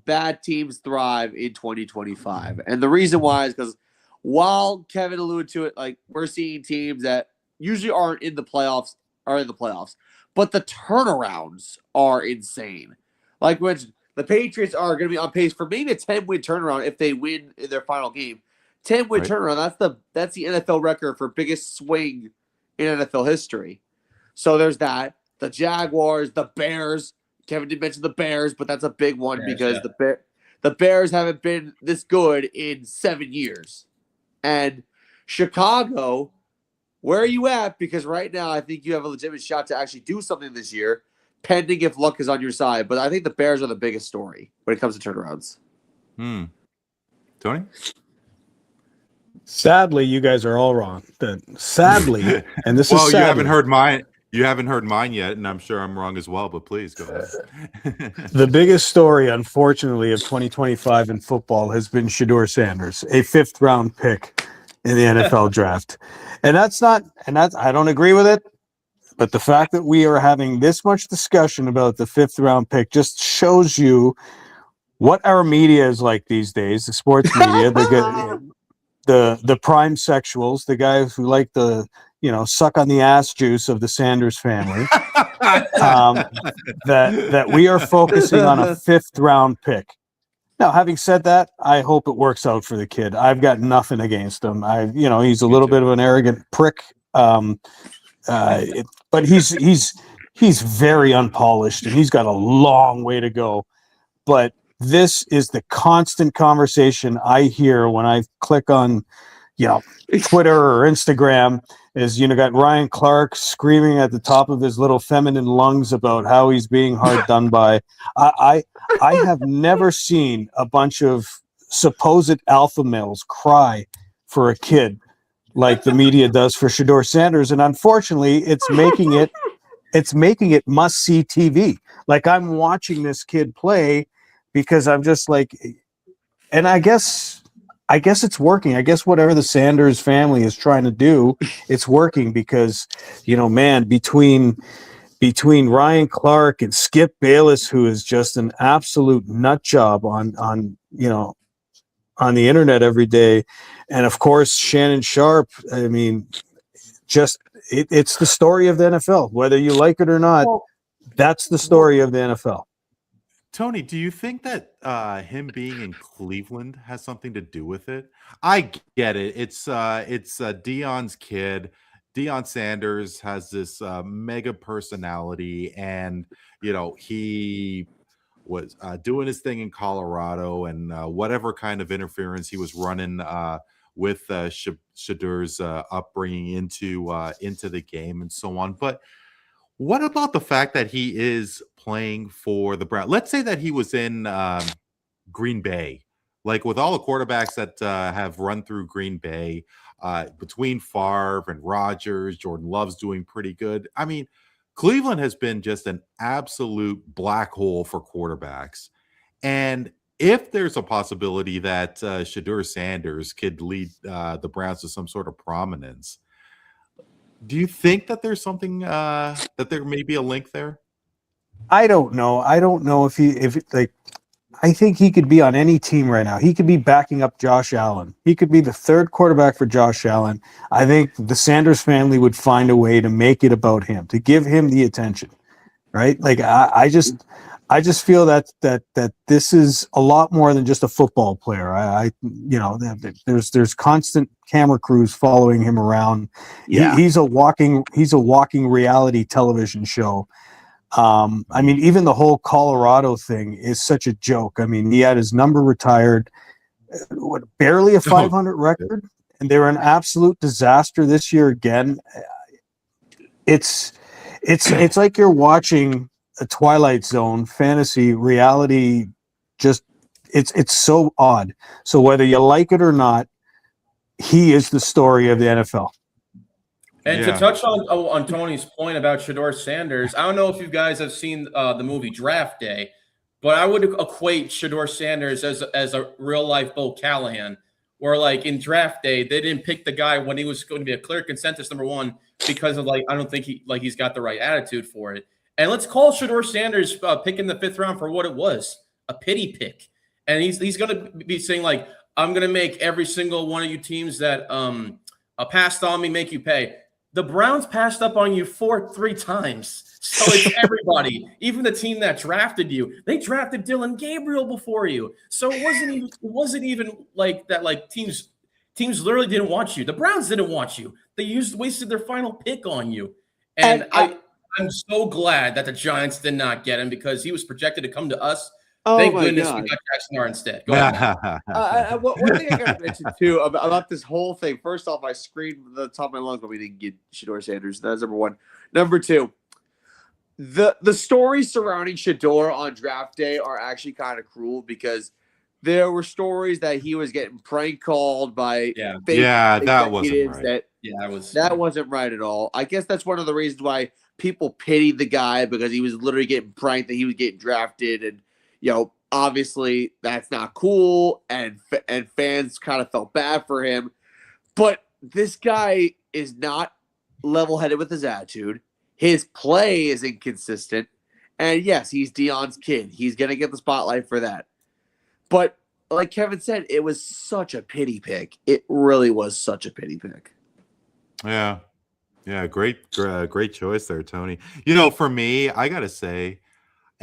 bad teams thrive in 2025. And the reason why is because while Kevin alluded to it, like we're seeing teams that usually aren't in the playoffs are in the playoffs, but the turnarounds are insane. Like when the Patriots are going to be on pace for maybe a 10-win turnaround if they win in their final game. 10-win turnaround. That's the NFL record for biggest swing in NFL history. So there's that. The Jaguars, the Bears. Kevin did mention the Bears, but that's a big one because the Bears haven't been this good in 7 years. And Chicago, where are you at? Because right now I think you have a legitimate shot to actually do something this year, pending if luck is on your side. But I think the Bears are the biggest story when it comes to turnarounds. Tony? Sadly, you guys are all wrong. Sadly, and this is sadly. You haven't heard mine. You haven't heard mine yet, and I'm sure I'm wrong as well, but please go ahead. The biggest story, unfortunately, of 2025 in football has been Shedeur Sanders, a 5th-round pick in the NFL draft. And that's I don't agree with it, but the fact that we are having this much discussion about the 5th-round pick just shows you what our media is like these days, the sports media, the prime sexuals, the guys who like the suck on the ass juice of the Sanders family, that we are focusing on a 5th-round pick. Now, having said that, I hope it works out for the kid. I've got nothing against him. He's a little bit of an arrogant prick, but he's very unpolished and he's got a long way to go. But this is the constant conversation I hear when I click on, Twitter or Instagram. Is got Ryan Clark screaming at the top of his little feminine lungs about how he's being hard done by. I have never seen a bunch of supposed alpha males cry for a kid like the media does for Shedeur Sanders, and unfortunately, it's making it must-see TV. Like I'm watching this kid play because I'm just like, and I guess it's working. I guess whatever the Sanders family is trying to do, it's working because, between between Ryan Clark and Skip Bayless, who is just an absolute nut job on the internet every day, and of course Shannon Sharp. I mean, it's the story of the NFL, whether you like it or not. That's the story of the NFL. Tony, do you think that him being in Cleveland has something to do with it? I get it. It's Deion's kid. Deion Sanders has this mega personality, and he was doing his thing in Colorado, and whatever kind of interference he was running with Shadur's upbringing into the game and so on. But what about the fact that he is playing for the Browns? Let's say that he was in Green Bay, like with all the quarterbacks that have run through Green Bay, between Favre and Rodgers, Jordan Love's doing pretty good. I mean, Cleveland has been just an absolute black hole for quarterbacks. And if there's a possibility that Shadur Sanders could lead the Browns to some sort of prominence, do you think that there's something that there may be a link there? I don't know. I don't know I think he could be on any team right now. He could be backing up Josh Allen. He could be the third quarterback for Josh Allen. I think the Sanders family would find a way to make it about him, to give him the attention, right? Like I just feel that this is a lot more than just a football player. There's constant camera crews following him around. Yeah. He's a walking reality television show. I mean, even the whole Colorado thing is such a joke. I mean, he had his number retired, barely a 500 record, and they were an absolute disaster this year again. It's like you're watching a Twilight Zone fantasy reality. Just it's so odd. So whether you like it or not, he is the story of the NFL. And to touch on Tony's point about Shador Sanders, I don't know if you guys have seen the movie Draft Day, but I would equate Shador Sanders as a real life Bo Callahan, where like in Draft Day they didn't pick the guy when he was going to be a clear consensus number one because of I don't think he's got the right attitude for it. And let's call Shador Sanders pick in the 5th round for what it was, a pity pick. And he's going to be saying like, I'm going to make every single one of you teams that passed on me make you pay. The Browns passed up on you 3 times. So it's everybody, even the team that drafted you. They drafted Dylan Gabriel before you. So it wasn't even like that. Like teams literally didn't want you. The Browns didn't want you. They wasted their final pick on you. And I'm so glad that the Giants did not get him because he was projected to come to us. Thank goodness we got Jackson R instead. Go ahead. One thing I got to mention too about this whole thing. First off, I screamed at the top of my lungs, but we didn't get Shador Sanders. That's number one. Number two, the stories surrounding Shador on draft day are actually kind of cruel because there were stories that he was getting prank called by that wasn't right. That wasn't right at all. I guess that's one of the reasons why people pitied the guy because he was literally getting pranked that he was getting drafted and. Obviously that's not cool, and fans kind of felt bad for him. But this guy is not level-headed with his attitude. His play is inconsistent. And yes, he's Deion's kid. He's going to get the spotlight for that. But like Kevin said, it was such a pity pick. It really was such a pity pick. Yeah. Yeah, great choice there, Tony. For me, I got to say,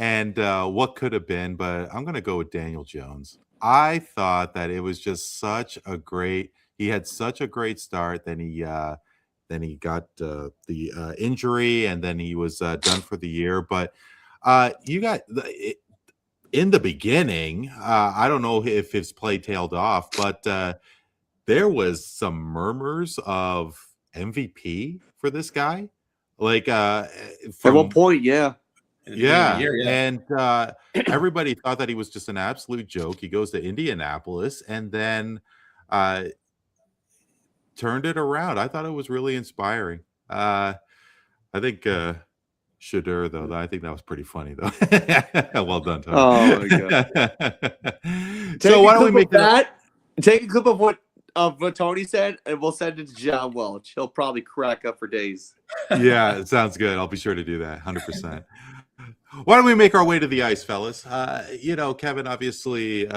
and what could have been, but I'm going to go with Daniel Jones. I thought that it was just he had such a great start. Then he got the injury, and then he was done for the year. But you got in the beginning, I don't know if his play tailed off, but there was some murmurs of MVP for this guy. Like at one point, yeah. And everybody thought that he was just an absolute joke. He goes to Indianapolis and then turned it around. I thought it was really inspiring. I think Shadur, though, I think that was pretty funny, though. Well done, Tony. Oh, my God. So why don't we make that? Take a clip of what of what Tony said, and we'll send it to John Welch. He'll probably crack up for days. Yeah, it sounds good. I'll be sure to do that. 100%. Why don't we make our way to the ice, fellas? Kevin, obviously,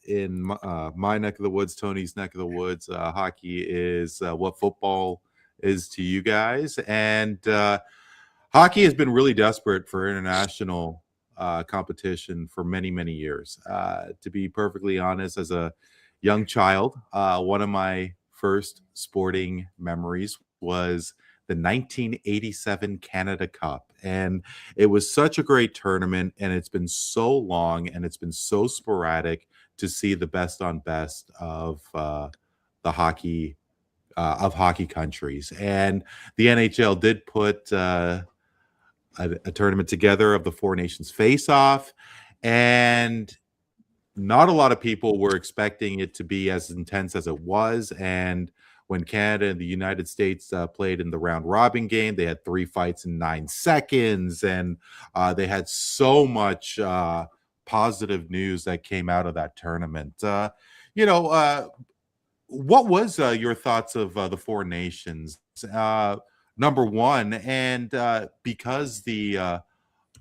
in my neck of the woods, Tony's neck of the woods, hockey is what football is to you guys. And hockey has been really desperate for international competition for many, many years. To be perfectly honest, as a young child, one of my first sporting memories was the 1987 Canada Cup. And it was such a great tournament, and it's been so long and it's been so sporadic to see the best on best of the hockey countries. And the NHL did put a tournament together of the Four Nations face-off, and not a lot of people were expecting it to be as intense as it was. And when Canada and the United States played in the round robin game, they had 3 fights in 9 seconds, and they had so much positive news that came out of that tournament. What was your thoughts of the Four Nations? Number one, and because the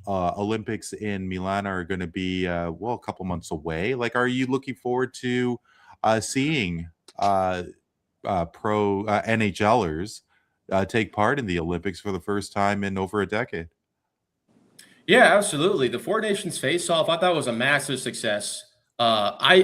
Olympics in Milan are going to be a couple months away, like, are you looking forward to seeing pro NHLers take part in the Olympics for the first time in over a decade? Yeah, absolutely. The Four Nations face-off, I thought was a massive success. I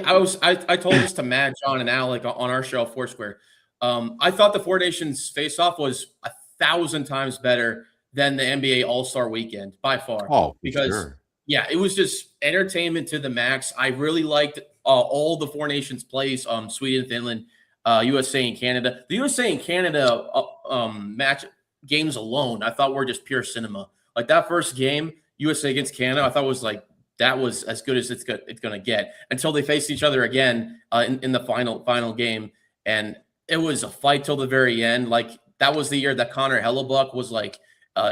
told this to Matt, John, and Alec on our show, Foursquare. I thought the Four Nations face-off was 1,000 times better than the NBA All-Star Weekend by far. Oh, because sure. Yeah, it was just entertainment to the max. I really liked all the Four Nations plays: Sweden, Finland, USA, and Canada. The USA and Canada match games alone, I thought were just pure cinema. Like that first game, USA against Canada, I thought was like that was as good as it's going to get until they faced each other again in the final game, and it was a fight till the very end. Like that was the year that Connor Hellebuck was like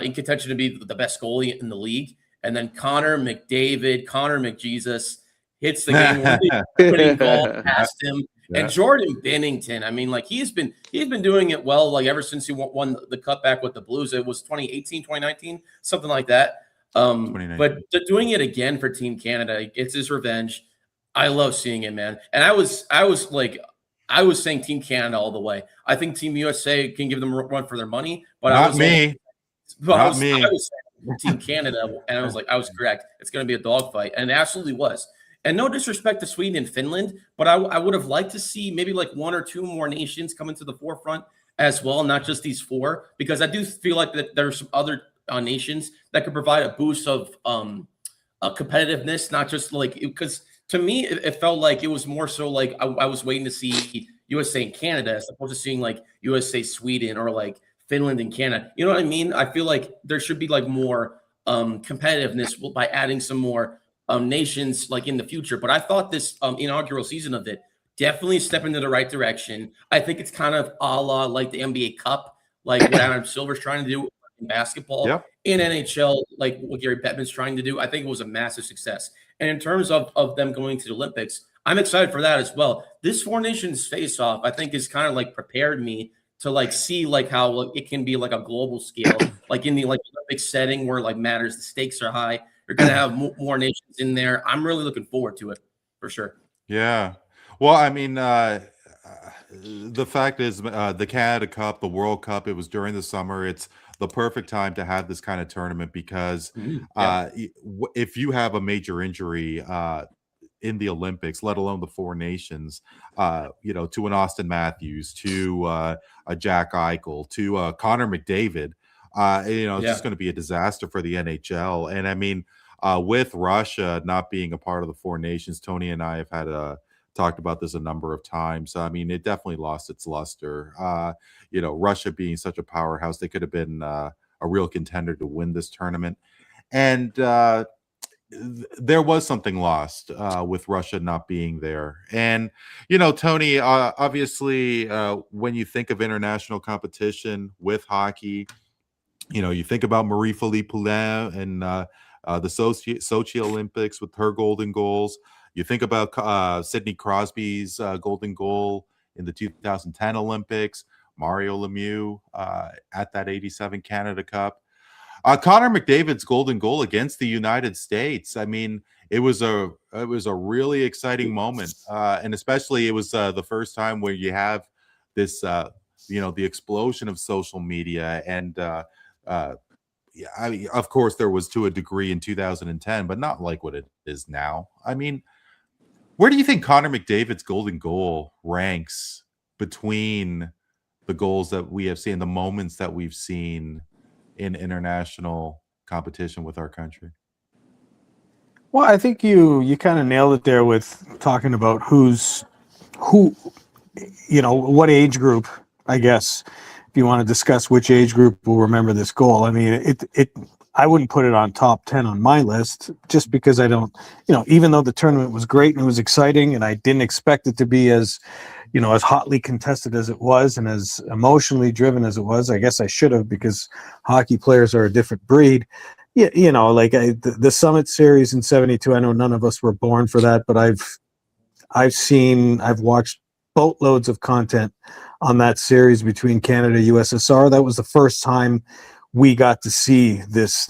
in contention to be the best goalie in the league, and then Connor McJesus hits the game-winning goal past him. Yeah. And Jordan Bennington, I mean, like he's been doing it well, like ever since he won the cutback with the Blues. It was 2018, 2019, something like that. But doing it again for Team Canada, it's his revenge. I love seeing it, man. And I was saying Team Canada all the way. I think Team USA can give them a run for their money, but I was saying Team Canada, and I was correct. It's going to be a dogfight, and it absolutely was. And no disrespect to Sweden and Finland, but I would have liked to see maybe like 1 or 2 more nations come into the forefront as well, not just these 4, because I do feel like that there are some other nations that could provide a boost of competitiveness, not just like because to me it felt like it was more so like I was waiting to see USA and Canada as opposed to seeing like USA, Sweden, or like Finland and Canada. You know what I mean? I feel like there should be like more competitiveness by adding some more nations like in the future. But I thought this inaugural season of it definitely a step into the right direction. I think it's kind of a la like the NBA Cup, like what Adam Silver's trying to do in basketball. Yep. In NHL, like what Gary Bettman's trying to do. I think it was a massive success. And in terms of them going to the Olympics, I'm excited for that as well. This Four Nations face-off, I think, is kind of like prepared me to like see like how it can be like a global scale, like in the like Olympic setting where like matters, the stakes are high. You're going to have more nations in there. I'm really looking forward to it for sure. Yeah. Well, I mean, the fact is the Canada Cup, the World Cup, it was during the summer. It's the perfect time to have this kind of tournament because if you have a major injury in the Olympics, let alone the Four Nations, to an Austin Matthews, to a Jack Eichel, to Connor McDavid, it's just going to be a disaster for the NHL. And I mean, with Russia not being a part of the Four Nations, Tony and I have had talked about this a number of times. I mean, it definitely lost its luster. Russia being such a powerhouse, they could have been a real contender to win this tournament. And there was something lost with Russia not being there. And, Tony, obviously, when you think of international competition with hockey, you think about Marie-Philippe Poulin and the Sochi Olympics with her golden goals. You think about Sidney Crosby's golden goal in the 2010 Olympics, Mario Lemieux at that 87 Canada Cup. Connor McDavid's golden goal against the United States. I mean, it was a really exciting moment, and especially it was the first time where you have this, the explosion of social media, and yeah, I mean, of course, there was to a degree in 2010, but not like what it is now. I mean, where do you think Connor McDavid's golden goal ranks between the goals that we have seen, the moments that we've seen in international competition with our country? Well, I think you kind of nailed it there with talking about who, what age group, I guess, if you want to discuss which age group will remember this goal. I mean, I wouldn't put it on top 10 on my list just because I don't, even though the tournament was great and it was exciting and I didn't expect it to be as hotly contested as it was and as emotionally driven as it was. I guess I should have, because hockey players are a different breed. Yeah, the Summit Series in '72. I know none of us were born for that, but I've watched boatloads of content on that series between Canada and USSR. That was the first time we got to see this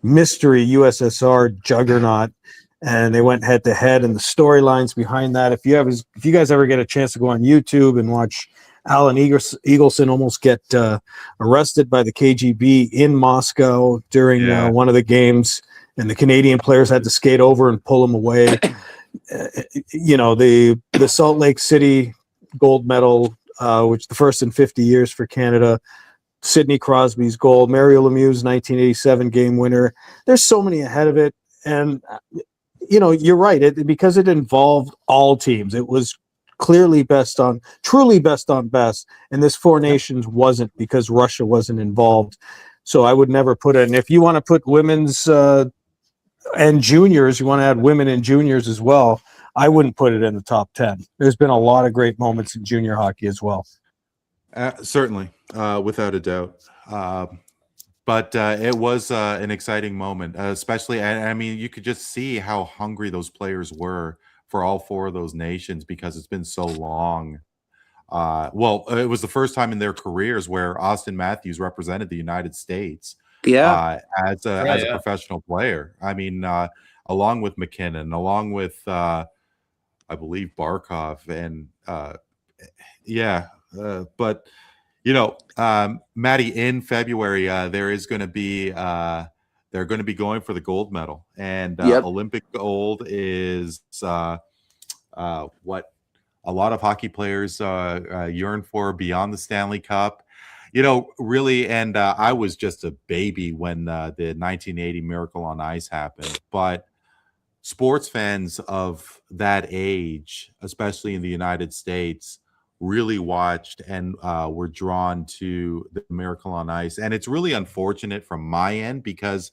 mystery USSR juggernaut, and they went head to head, and the storylines behind that. If you guys ever get a chance to go on YouTube and watch Alan Eagleson almost get arrested by the KGB in Moscow during one of the games, and the Canadian players had to skate over and pull him away. The Salt Lake City gold medal, which the first in 50 years for Canada, Sidney Crosby's goal, Mario Lemieux's 1987 game winner. There's so many ahead of it, and you're right. Because it involved all teams. It was clearly truly best on best, and this Four Nations wasn't, because Russia wasn't involved. So I would never put it. And if you want to put women's and juniors, you want to add women and juniors as well, I wouldn't put it in the top 10. There's been a lot of great moments in junior hockey as well. Certainly, without a doubt. But it was an exciting moment, especially, I mean, you could just see how hungry those players were for all four of those nations, because it's been so long. It was the first time in their careers where Austin Matthews represented the United States as a professional player. I mean, along with McKinnon, along with, I believe, Barkov, and but Maddie, in February, they're going to be going for the gold medal, and Olympic gold is what a lot of hockey players yearn for beyond the Stanley Cup. Really, and I was just a baby when the 1980 Miracle on Ice happened, but sports fans of that age, especially in the United States, really watched and were drawn to the Miracle on Ice. And it's really unfortunate from my end, because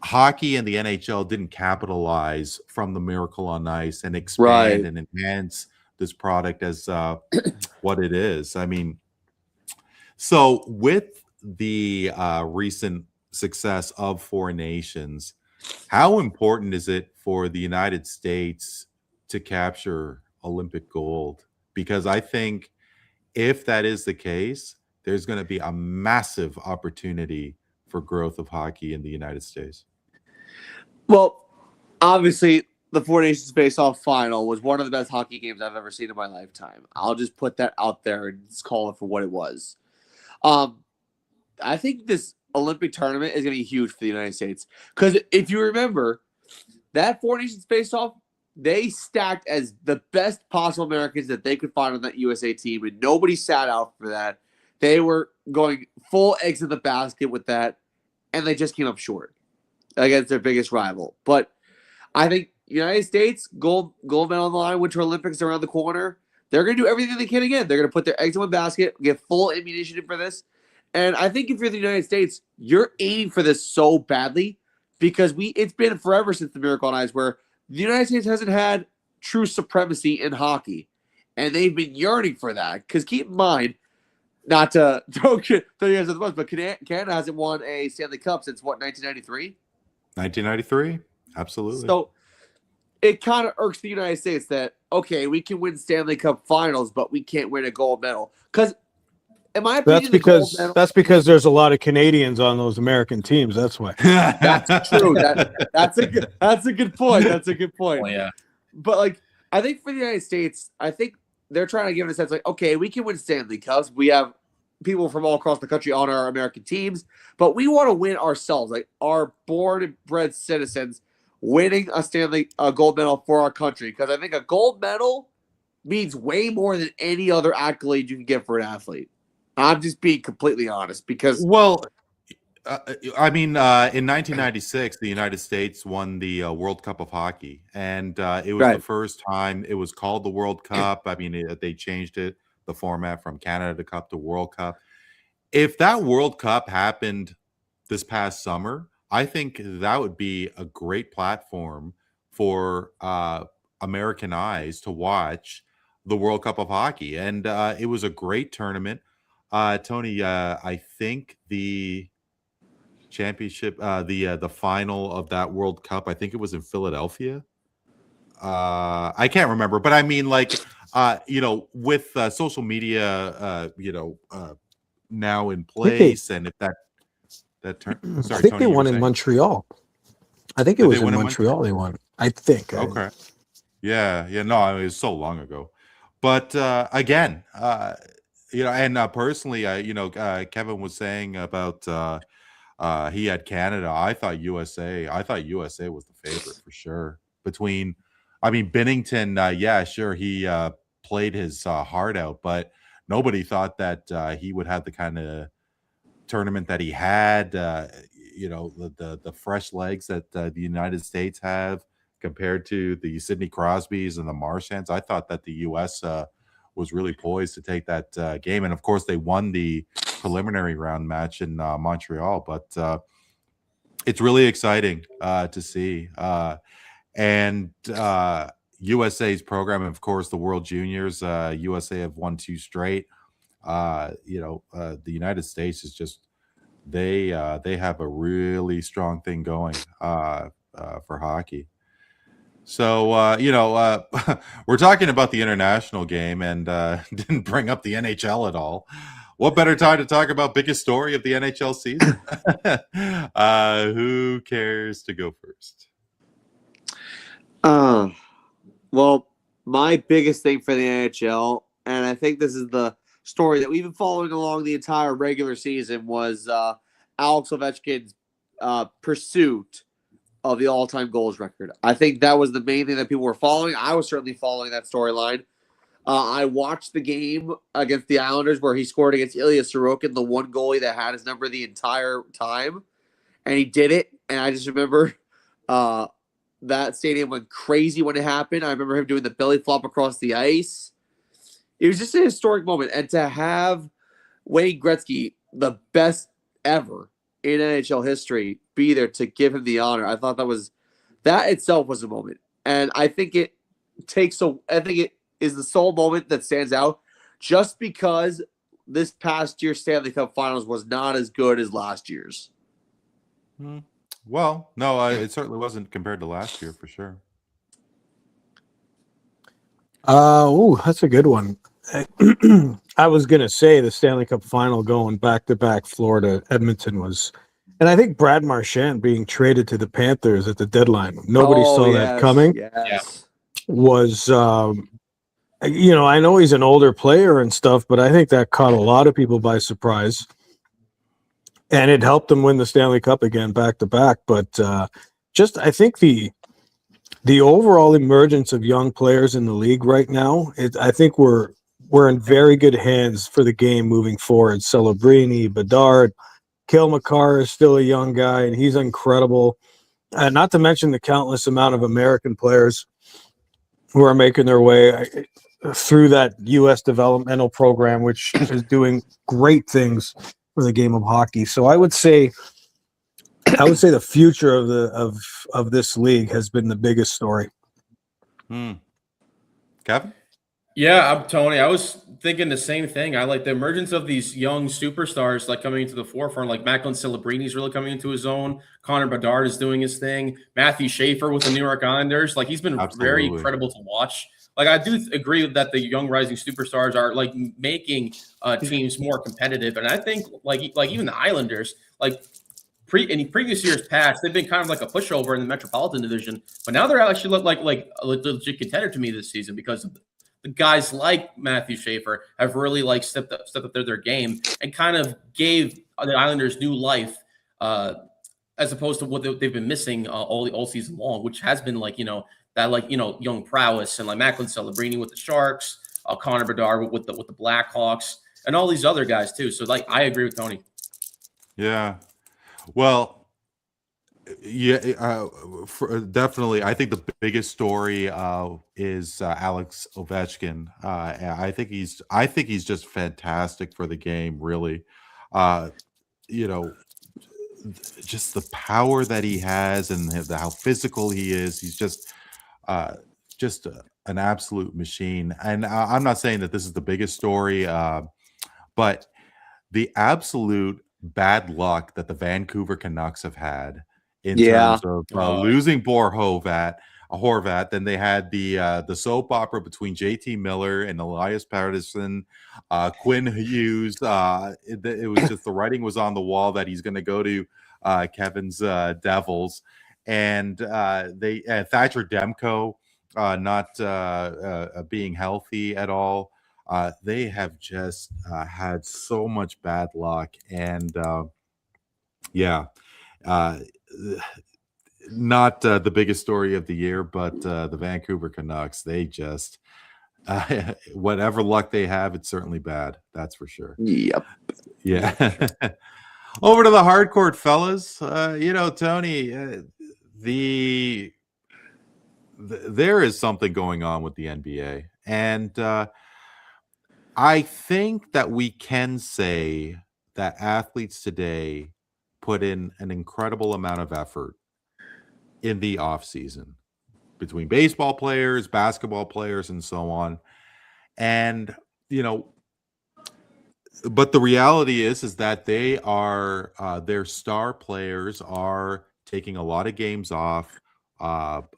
hockey and the NHL didn't capitalize from the Miracle on Ice and expand and enhance this product as what it is. I mean, so with the recent success of Four Nations, how important is it for the United States to capture Olympic gold? Because I think if that is the case, there's going to be a massive opportunity for growth of hockey in the United States. Well, obviously, the Four Nations Face-Off Final was one of the best hockey games I've ever seen in my lifetime. I'll just put that out there and just call it for what it was. I think this Olympic tournament is going to be huge for the United States, because if you remember, that Four Nations Face-Off, they stacked as the best possible Americans that they could find on that USA team, and nobody sat out for that. They were going full eggs in the basket with that, and they just came up short against their biggest rival. But I think United States, gold medal on the line, Winter Olympics around the corner. They're going to do everything they can again. They're going to put their eggs in one basket, get full ammunition for this. And I think if you're the United States, you're aiming for this so badly, because it's been forever since the Miracle on Ice where the United States hasn't had true supremacy in hockey. And they've been yearning for that. Because keep in mind, not to throw you guys at the bus, but Canada hasn't won a Stanley Cup since, 1993? 1993? Absolutely. it kind of irks the United States that, okay, we can win Stanley Cup finals, but we can't win a gold medal. Because, in my opinion, That's because there's a lot of Canadians on those American teams. That's why. That's true. That's a good point. That's a good point. Oh, yeah. But like, I think for the United States, I think they're trying to give it a sense like, okay, we can win Stanley Cups. We have people from all across the country on our American teams, but we want to win ourselves, like our born and bred citizens winning a gold medal for our country. Because I think a gold medal means way more than any other accolade you can get for an athlete. I'm just being completely honest because Well, I mean, in 1996, the United States won the World Cup of Hockey, and it was Right. the first time it was called the World Cup. I mean, they changed the format from Canada Cup to World Cup. If that World Cup happened this past summer, I think that would be a great platform for American eyes to watch the World Cup of Hockey, and it was a great tournament. Tony, I think the championship, the final of that World Cup, I think it was in Philadelphia. I can't remember, but I mean, like, with social media, now in place, and if that turn, sorry, I think Tony, they you were won in saying? Montreal. I think it Did was they in win in Montreal they won. I think. Okay. Yeah. No, I mean, it was so long ago. But again, and personally, Kevin was saying about he had Canada. I thought USA was the favorite for sure. Binnington, yeah, sure, he played his heart out, but nobody thought that he would have the kind of tournament that he had. The fresh legs that the United States have compared to the Sidney Crosbys and the Marchands. I thought that the U.S. Was really poised to take that game, and of course, they won the preliminary round match in Montreal. But it's really exciting to see, and USA's program, and of course, the World Juniors. USA have won 2 straight. The United States is just they have a really strong thing going for hockey. So we're talking about the international game and didn't bring up the NHL at all. What better time to talk about biggest story of the NHL season? Who cares to go first? well, my biggest thing for the NHL, and I think this is the story that we've been following along the entire regular season, was Alex Ovechkin's pursuit of the all-time goals record. I think that was the main thing that people were following. I was certainly following that storyline. I watched the game against the Islanders where he scored against Ilya Sorokin, the one goalie that had his number the entire time, and he did it. And I just remember that stadium went crazy when it happened. I remember him doing the belly flop across the ice. It was just a historic moment. And to have Wayne Gretzky, the best ever in NHL history, be there to give him the honor, I thought that itself was a moment. And I think it is the sole moment that stands out just because this past year's Stanley Cup Finals was not as good as last year's. Well, no, it certainly wasn't compared to last year for sure. That's a good one. I was going to say the Stanley Cup Final going back-to-back Florida, Edmonton was, and I think Brad Marchand being traded to the Panthers at the deadline. Nobody saw that coming. Yes. Was, I know he's an older player and stuff, but I think that caught a lot of people by surprise. And it helped them win the Stanley Cup again back-to-back. But I think the overall emergence of young players in the league right now, I think we're in very good hands for the game moving forward. Celebrini, Bedard, Cale Makar is still a young guy, and he's incredible. Not to mention the countless amount of American players who are making their way through that U.S. developmental program, which is doing great things for the game of hockey. So I would say the future of this league has been the biggest story. Kevin? Yeah, I'm Tony. I was thinking the same thing. I like the emergence of these young superstars like coming into the forefront. Like Macklin Celebrini's really coming into his own. Connor Bedard is doing his thing. Matthew Schaefer with the New York Islanders. Like he's been very Absolutely. incredible to watch. Like I do agree that the young rising superstars are like making teams more competitive. And I think like even the Islanders, like in previous years past, they've been kind of like a pushover in the Metropolitan Division, but now they're actually look like a legit contender to me this season because of the guys like Matthew Schaefer have really like stepped up their game and kind of gave the Islanders new life, as opposed to what they've been missing all season long, which has been like that young prowess and like Macklin Celebrini with the Sharks, Connor Bedard with the Blackhawks, and all these other guys too. So like I agree with Tony. Yeah. Well, yeah, definitely. I think the biggest story is Alex Ovechkin. I think he's just fantastic for the game. Really, uh, you know, just the power that he has and how physical he is. He's just an absolute machine. And I'm not saying that this is the biggest story, but the absolute bad luck that the Vancouver Canucks have had in terms of losing Horvat. Then they had the soap opera between JT Miller and Elias Pettersson, Quinn Hughes. It was just the writing was on the wall that he's going to go to Kevin's Devils, and Thatcher Demko not being healthy at all. They have just had so much bad luck, and not the biggest story of the year, but the Vancouver Canucks, they just whatever luck they have, it's certainly bad. That's for sure. Yep. Yeah. Over to the hardcourt, fellas. Tony, there is something going on with the NBA, and I think that we can say that athletes today put in an incredible amount of effort in the off season between baseball players, basketball players, and so on. And, but the reality is that they are, their star players are taking a lot of games off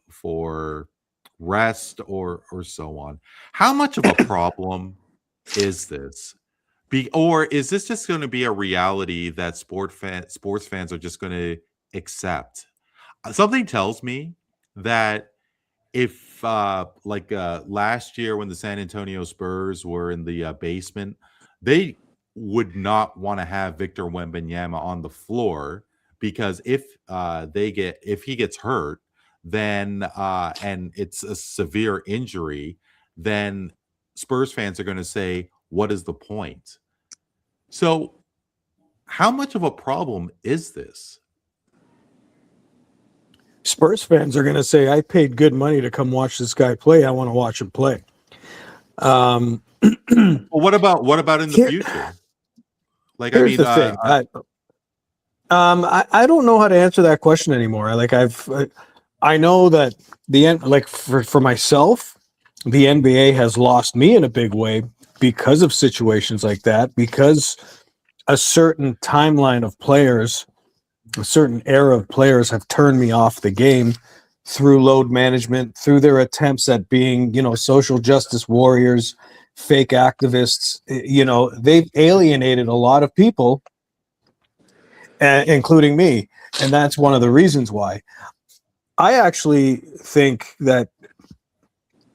for rest or so on. How much of a problem is this? Or is this just going to be a reality that sports fans are just going to accept? Something tells me that if last year when the San Antonio Spurs were in the basement, they would not want to have Victor Wembanyama on the floor, because if he gets hurt, then and it's a severe injury, then Spurs fans are going to say, what is the point? So how much of a problem is this? Spurs fans are going to say, I paid good money to come watch this guy play. I want to watch him play. Well, what about in the future? Like, here's the thing. I don't know how to answer that question anymore. I know that for myself, the NBA has lost me in a big way because of situations like that, because a certain timeline of players, a certain era of players have turned me off the game through load management, through their attempts at being, social justice warriors, fake activists. They've alienated a lot of people, including me. And that's one of the reasons why. I actually think that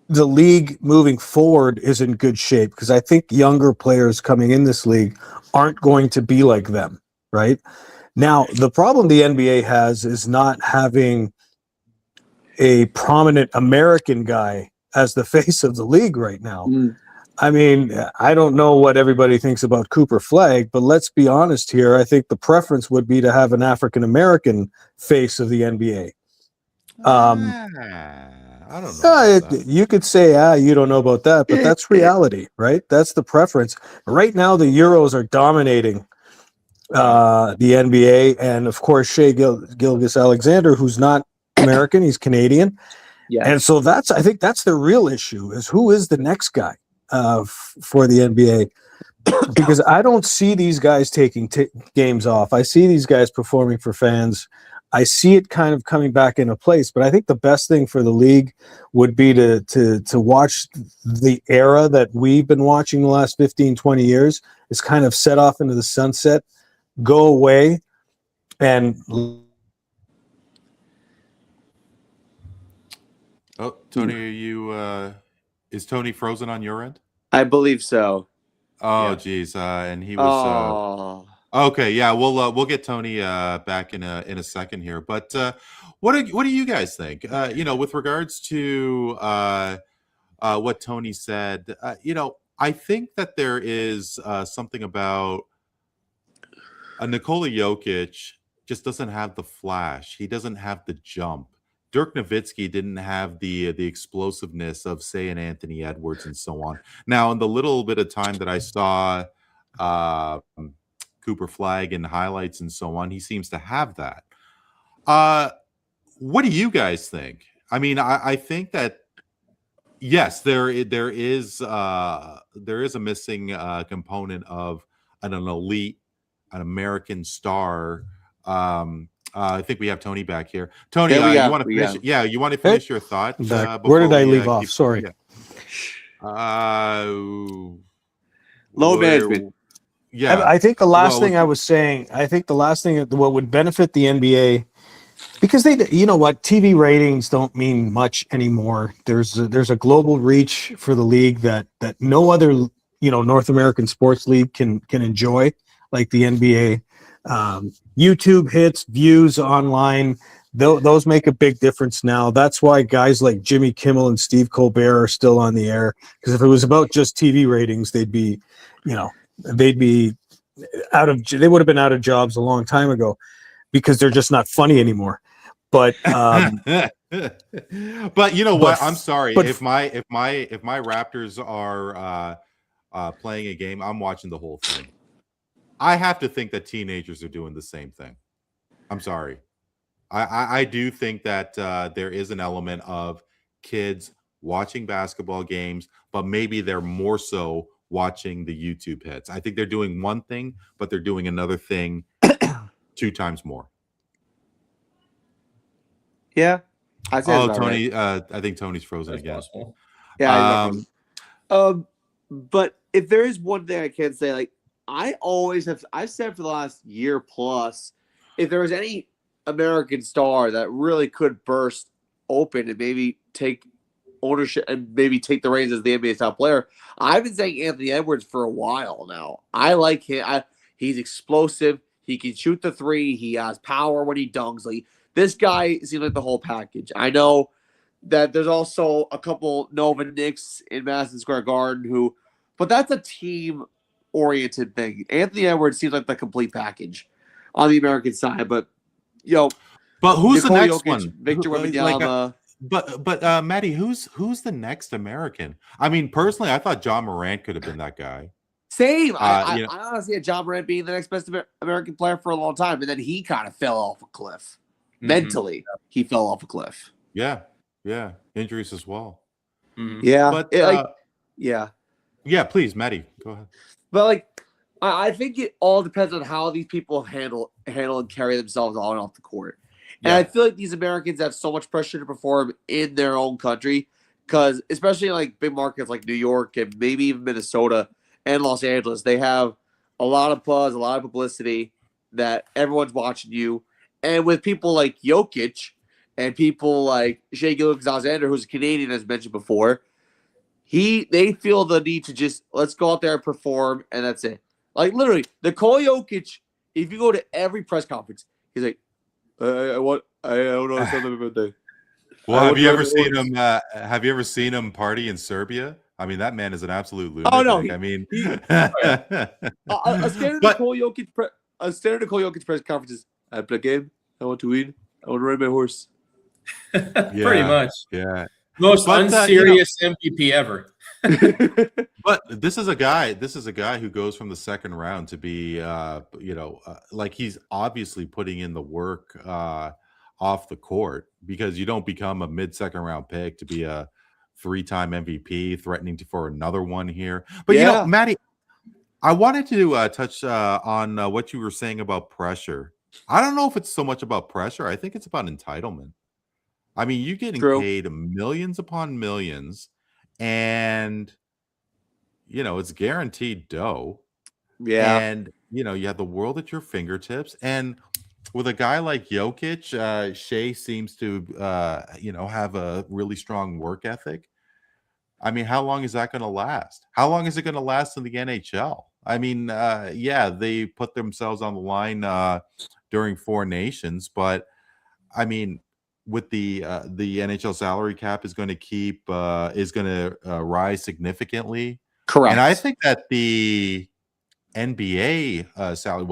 the league moving forward is in good shape, because I think younger players coming in this league aren't going to be like them, right? Now, the problem the NBA has is not having a prominent American guy as the face of the league right now. I mean, I don't know what everybody thinks about Cooper Flagg, but let's be honest here. I think the preference would be to have an African-American face of the NBA. I don't know. You could say, you don't know about that, but that's reality, right? That's the preference. Right now, the Euros are dominating the NBA, and of course, Shai Gilgeous-Alexander, who's not American, he's Canadian. Yeah. And so I think that's the real issue, is who is the next guy? for the NBA because I don't see these guys taking games off. I see these guys performing for fans. I see it kind of coming back into place, but I think the best thing for the league would be to watch the era that we've been watching the last 15, 20 years is kind of set off into the sunset, go away, and Oh, Tony, are you is Tony frozen on your end? I believe so. Oh, Yeah. geez, and he was. Oh, Okay, yeah, we'll get Tony back in a second here. But what do you guys think? With regards to what Tony said, I think that there is something about Nikola Jokic just doesn't have the flash. He doesn't have the jump. Dirk Nowitzki didn't have the explosiveness of, say, an Anthony Edwards and so on. Now, in the little bit of time that I saw Cooper Flag and highlights and so on, he seems to have that. What do you guys think? I mean, I think that yes, there is a missing component of an elite, an American star. I think we have Tony back here. Tony, Yeah, you want to finish? Yeah, you want to finish your thought? where did I leave off? Sorry. Yeah. Load management. Yeah, I think the last thing I was saying, I think the last thing what would benefit the NBA, because TV ratings don't mean much anymore. There's a global reach for the league that no other North American sports league can enjoy like the NBA. YouTube hits, views online, those make a big difference now. That's why guys like Jimmy Kimmel and Steve Colbert are still on the air. Because if it was about just TV ratings, they would have been out of jobs a long time ago because they're just not funny anymore. But but you know what? I'm sorry if my Raptors are playing a game, I'm watching the whole thing. I have to think that teenagers are doing the same thing. I'm sorry. I do think that there is an element of kids watching basketball games, but maybe they're more so watching the YouTube hits. I think they're doing one thing, but they're doing another thing 2 times more. yeah. I Tony, right. I think Tony's frozen That's again. possible. Yeah. But if there is one thing I can say, like I've said for the last year plus, if there was any American star that really could burst open and maybe take ownership and maybe take the reins as the NBA's top player, I've been saying Anthony Edwards for a while now. I like him. He's explosive. He can shoot the three. He has power when he dunks. Like this guy seems like the whole package. I know that there's also a couple Nova Knicks in Madison Square Garden but that's a team-oriented thing. Anthony Edwards seems like the complete package on the American side, but but who's Nikola the next Jokic, one? Victor Wembanyama. But Maddie, who's the next American? I mean, personally, I thought John Morant could have been that guy. Same. I honestly had John Morant being the next best American player for a long time, and then he kind of fell off a cliff. Mm-hmm. Mentally, he fell off a cliff. Yeah, injuries as well. Mm-hmm. Yeah, but yeah. Please, Maddie, go ahead. But I think it all depends on how these people handle and carry themselves on and off the court. And I feel like these Americans have so much pressure to perform in their own country, because especially in like big markets like New York and maybe even Minnesota and Los Angeles, they have a lot of buzz, a lot of publicity that everyone's watching you. And with people like Jokic and people like Shai Gilgeous-Alexander, who's a Canadian, as mentioned before, they feel the need to just let's go out there and perform, and that's it. Like literally, Nikola Jokic, if you go to every press conference, he's like, I don't know something about that. Well, have you ever seen him? Have you ever seen him party in Serbia? I mean, that man is an absolute lunatic. Oh no! A standard Nikola Jokic press conference is, I play a game. I want to win. I want to ride my horse. Pretty much. Yeah. Most unserious MVP ever. But this is a guy who goes from the second round to be, like he's obviously putting in the work off the court, because you don't become a mid-second round pick to be a 3-time MVP, threatening for another one here. But Maddie, I wanted to touch on what you were saying about pressure. I don't know if it's so much about pressure. I think it's about entitlement. I mean, you're getting True. paid millions upon millions, and it's guaranteed dough. Yeah. And you have the world at your fingertips. And with a guy like Jokic, Shea seems to have a really strong work ethic. I mean, how long is that going to last? How long is it going to last in the NHL? I mean, they put themselves on the line during Four Nations, but I mean, with the NHL salary cap is going to rise significantly. Correct. And I think that the NBA salary,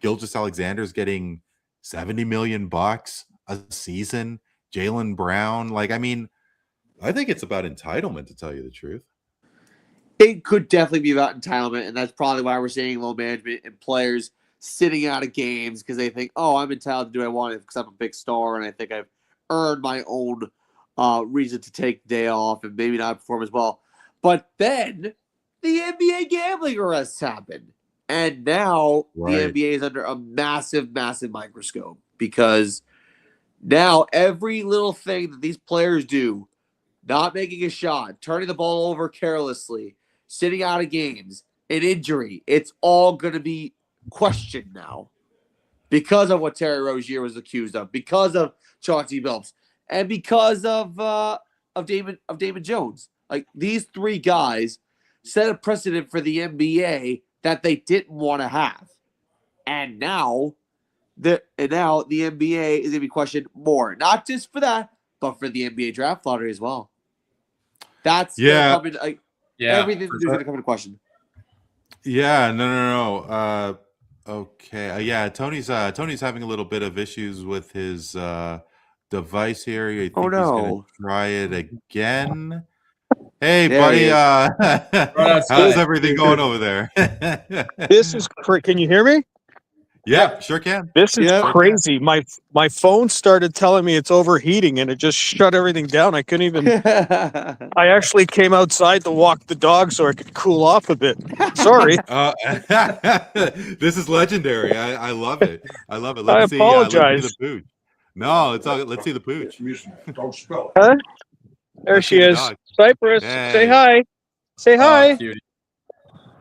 Gilgeous Alexander's getting $70 million a season. Jaylen Brown, I think it's about entitlement, to tell you the truth. It could definitely be about entitlement, and that's probably why we're seeing low management and players sitting out of games because they think, oh, I'm entitled to do what I want because I'm a big star and I think I've earned my own reason to take the day off and maybe not perform as well. But then the NBA gambling arrests happen. And now the NBA is under a massive, massive microscope because now every little thing that these players do, not making a shot, turning the ball over carelessly, sitting out of games, an injury, it's all going to be questioned now because of what Terry Rozier was accused of, because of Chauncey Billups, and because of Damon Jones. Like, these three guys set a precedent for the NBA that they didn't want to have. And now the NBA is going to be questioned more. Not just for that, but for the NBA draft lottery as well. That's everything's going to come into question. Yeah, no. Okay. Tony's having a little bit of issues with his device here. I think he's going to try it again. Hey, buddy. How's everything going over there? This is Can you hear me? Yeah, sure can. This is crazy. My phone started telling me it's overheating, and it just shut everything down. I couldn't even. I actually came outside to walk the dog so I could cool off a bit. Sorry. This is legendary. I love it. I apologize. Let's see the pooch. No, let's see the pooch. Huh? There she is. Dog. Cypress, hey. Say hi. Say hi.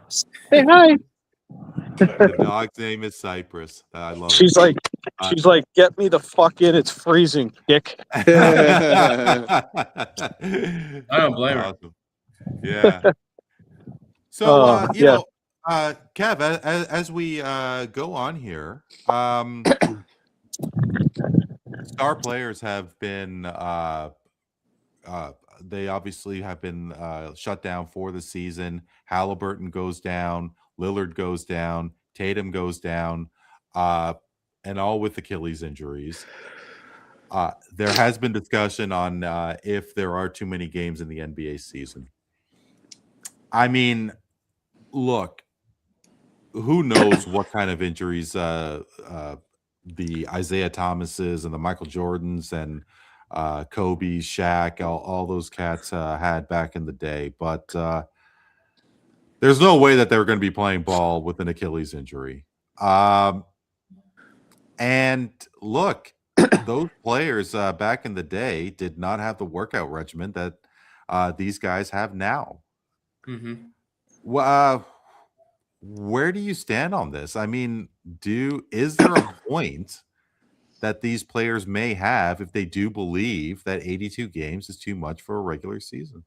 Say hi. The dog's name is Cypress. I love She's it. She's like, get me the fuck in. It's freezing, dick. I don't blame her. Awesome. Yeah. So, Kev, as we go on here, star players have been they obviously have been shut down for the season. Halliburton goes down, Lillard goes down, Tatum goes down, and all with Achilles injuries. There has been discussion on if there are too many games in the NBA season. I mean, look, who knows what kind of injuries the Isaiah Thomases and the Michael Jordans and Kobe, Shaq, all those cats had back in the day. But there's no way that they were going to be playing ball with an Achilles injury. And look, those players back in the day did not have the workout regimen that these guys have now. Mm-hmm. Where do you stand on this? I mean, is there a point that these players may have if they do believe that 82 games is too much for a regular season?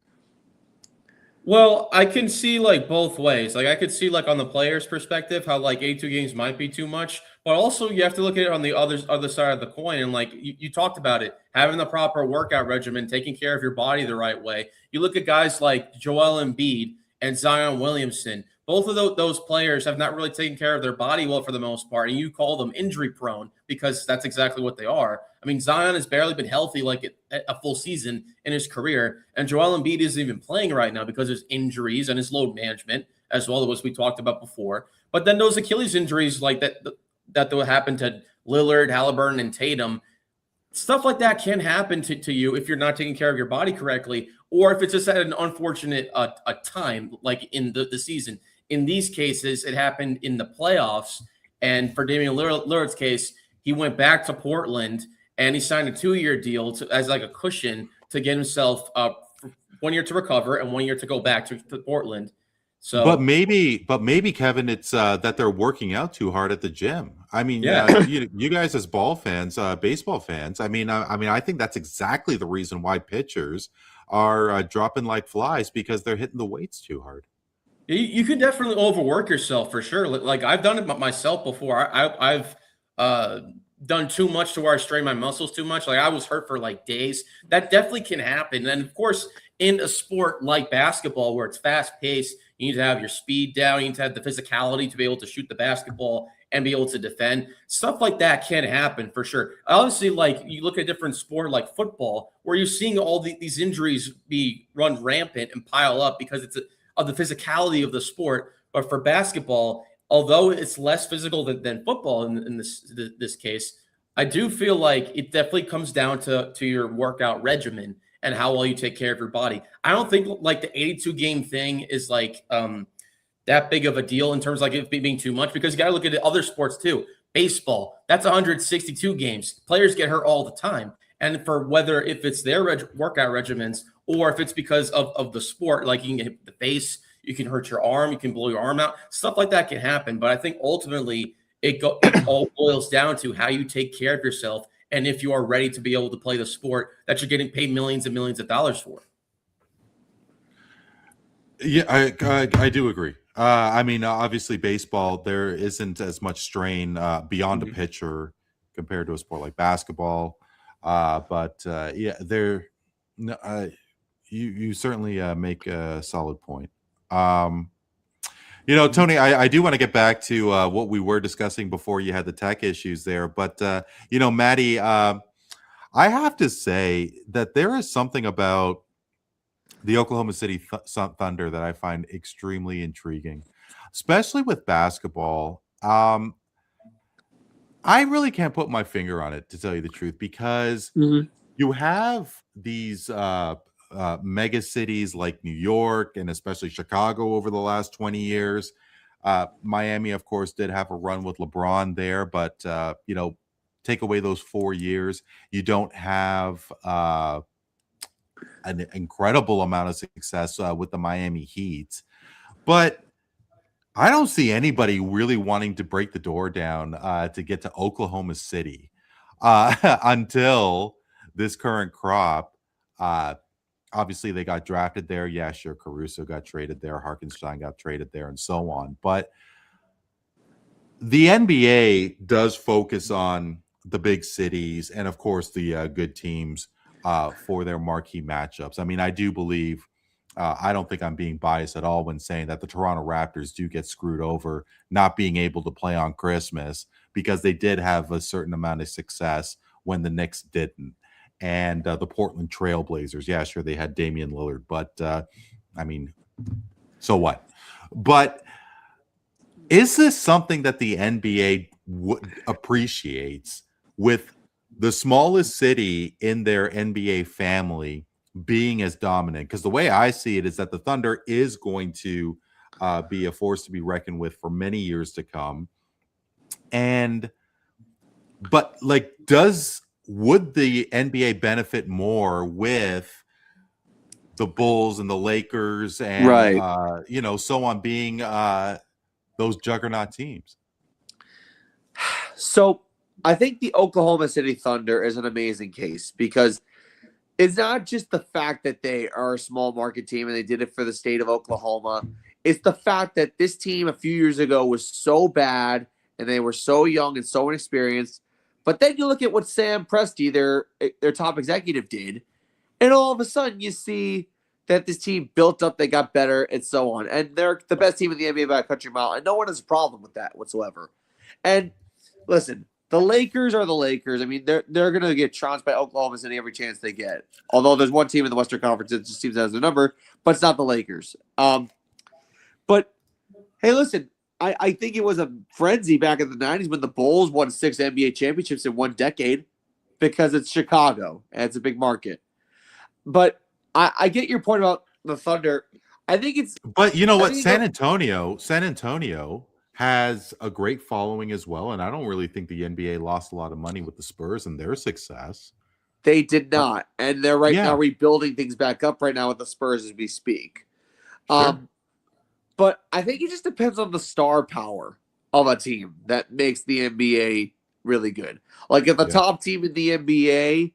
Well, I can see both ways. I could see on the player's perspective how 82 games might be too much, but also you have to look at it on the other side of the coin. And you talked about it, having the proper workout regimen, taking care of your body the right way. You look at guys like Joel Embiid and Zion Williamson. Both of those players have not really taken care of their body well for the most part, and you call them injury prone because that's exactly what they are. I mean, Zion has barely been healthy a full season in his career, and Joel Embiid isn't even playing right now because of his injuries and his load management, as well as we talked about before. But then those Achilles injuries that will happen to Lillard, Halliburton, and Tatum, stuff like that can happen to you if you're not taking care of your body correctly, or if it's just at an unfortunate a time, like in the season. In these cases, it happened in the playoffs. And for Damian Lillard's case, he went back to Portland and he signed a 2-year deal as like a cushion to get himself 1 year to recover and 1 year to go back to Portland. So, but maybe Kevin, it's that they're working out too hard at the gym. I mean, Yeah. you guys as ball fans, baseball fans. I mean, I think that's exactly the reason why pitchers are dropping like flies, because they're hitting the weights too hard. You can definitely overwork yourself for sure. Like I've done it myself before. I've done too much to where I strain my muscles too much. Like I was hurt for like days. That definitely can happen. And of course, in a sport like basketball, where it's fast paced, you need to have your speed down. You need to have the physicality to be able to shoot the basketball and be able to defend. Stuff like that can happen for sure. Obviously, like you look at a different sport like football, where you're seeing all these injuries be run rampant and pile up because it's of the physicality of the sport. But for basketball, although it's less physical than football in this case, I do feel like it definitely comes down to your workout regimen and how well you take care of your body. I don't think like the 82 game thing is like that big of a deal in terms of like it being too much, because you got to look at other sports too. Baseball, that's 162 games. Players get hurt all the time. And for whether if it's their workout regimens or if it's because of the sport, like you can hit the face, you can hurt your arm, you can blow your arm out, stuff like that can happen. But I think ultimately it all boils down to how you take care of yourself and if you are ready to be able to play the sport that you're getting paid millions and millions of dollars for. Yeah, I do agree. I mean, obviously, baseball, there isn't as much strain beyond a pitcher compared to a sport like basketball. But yeah, you certainly make a solid point. Tony, I do want to get back to what we were discussing before you had the tech issues there. But, Maddie, I have to say that there is something about the Oklahoma City Thunder that I find extremely intriguing, especially with basketball. I really can't put my finger on it, to tell you the truth, because you have these mega cities like New York and especially Chicago over the last 20 years. Miami, of course, did have a run with LeBron there, but take away those 4 years, you don't have an incredible amount of success with the Miami Heat. But I don't see anybody really wanting to break the door down to get to Oklahoma City until this current crop. Obviously, they got drafted there. Yeah, sure. Caruso got traded there. Hartenstein got traded there, and so on. But the NBA does focus on the big cities and, of course, the good teams for their marquee matchups. I mean, I do believe, I don't think I'm being biased at all when saying that the Toronto Raptors do get screwed over not being able to play on Christmas, because they did have a certain amount of success when the Knicks didn't. And the Portland Trailblazers, yeah, sure, they had Damian Lillard, but I mean, so what? But is this something that the NBA appreciates, with the smallest city in their NBA family being as dominant? Because the way I see it is that the Thunder is going to be a force to be reckoned with for many years to come. But like, would the NBA benefit more with the Bulls and the Lakers and so on being those juggernaut teams? So I think the Oklahoma City Thunder is an amazing case, because it's not just the fact that they are a small market team and they did it for the state of Oklahoma. It's the fact that this team a few years ago was so bad and they were so young and so inexperienced. But then you look at what Sam Presti, their top executive, did, and all of a sudden you see that this team built up, they got better, and so on. And they're the best team in the NBA by a country mile, and no one has a problem with that whatsoever. And listen, the Lakers are the Lakers. I mean, they're going to get trounced by Oklahoma City every chance they get. Although there's one team in the Western Conference that just seems to have their number, but it's not the Lakers. But hey, listen, I think it was a frenzy back in the 90s when the Bulls won 6 NBA championships in one decade. because it's Chicago and it's a big market. But I get your point about the Thunder. I think it's. But you know what? think San Antonio has a great following as well, and I don't really think the NBA lost a lot of money with the Spurs and their success. They did not, and they're right Yeah. now rebuilding things back up right now with the Spurs as we speak. Sure. But I think it just depends on the star power of a team that makes the NBA really good. Like if the top team in the NBA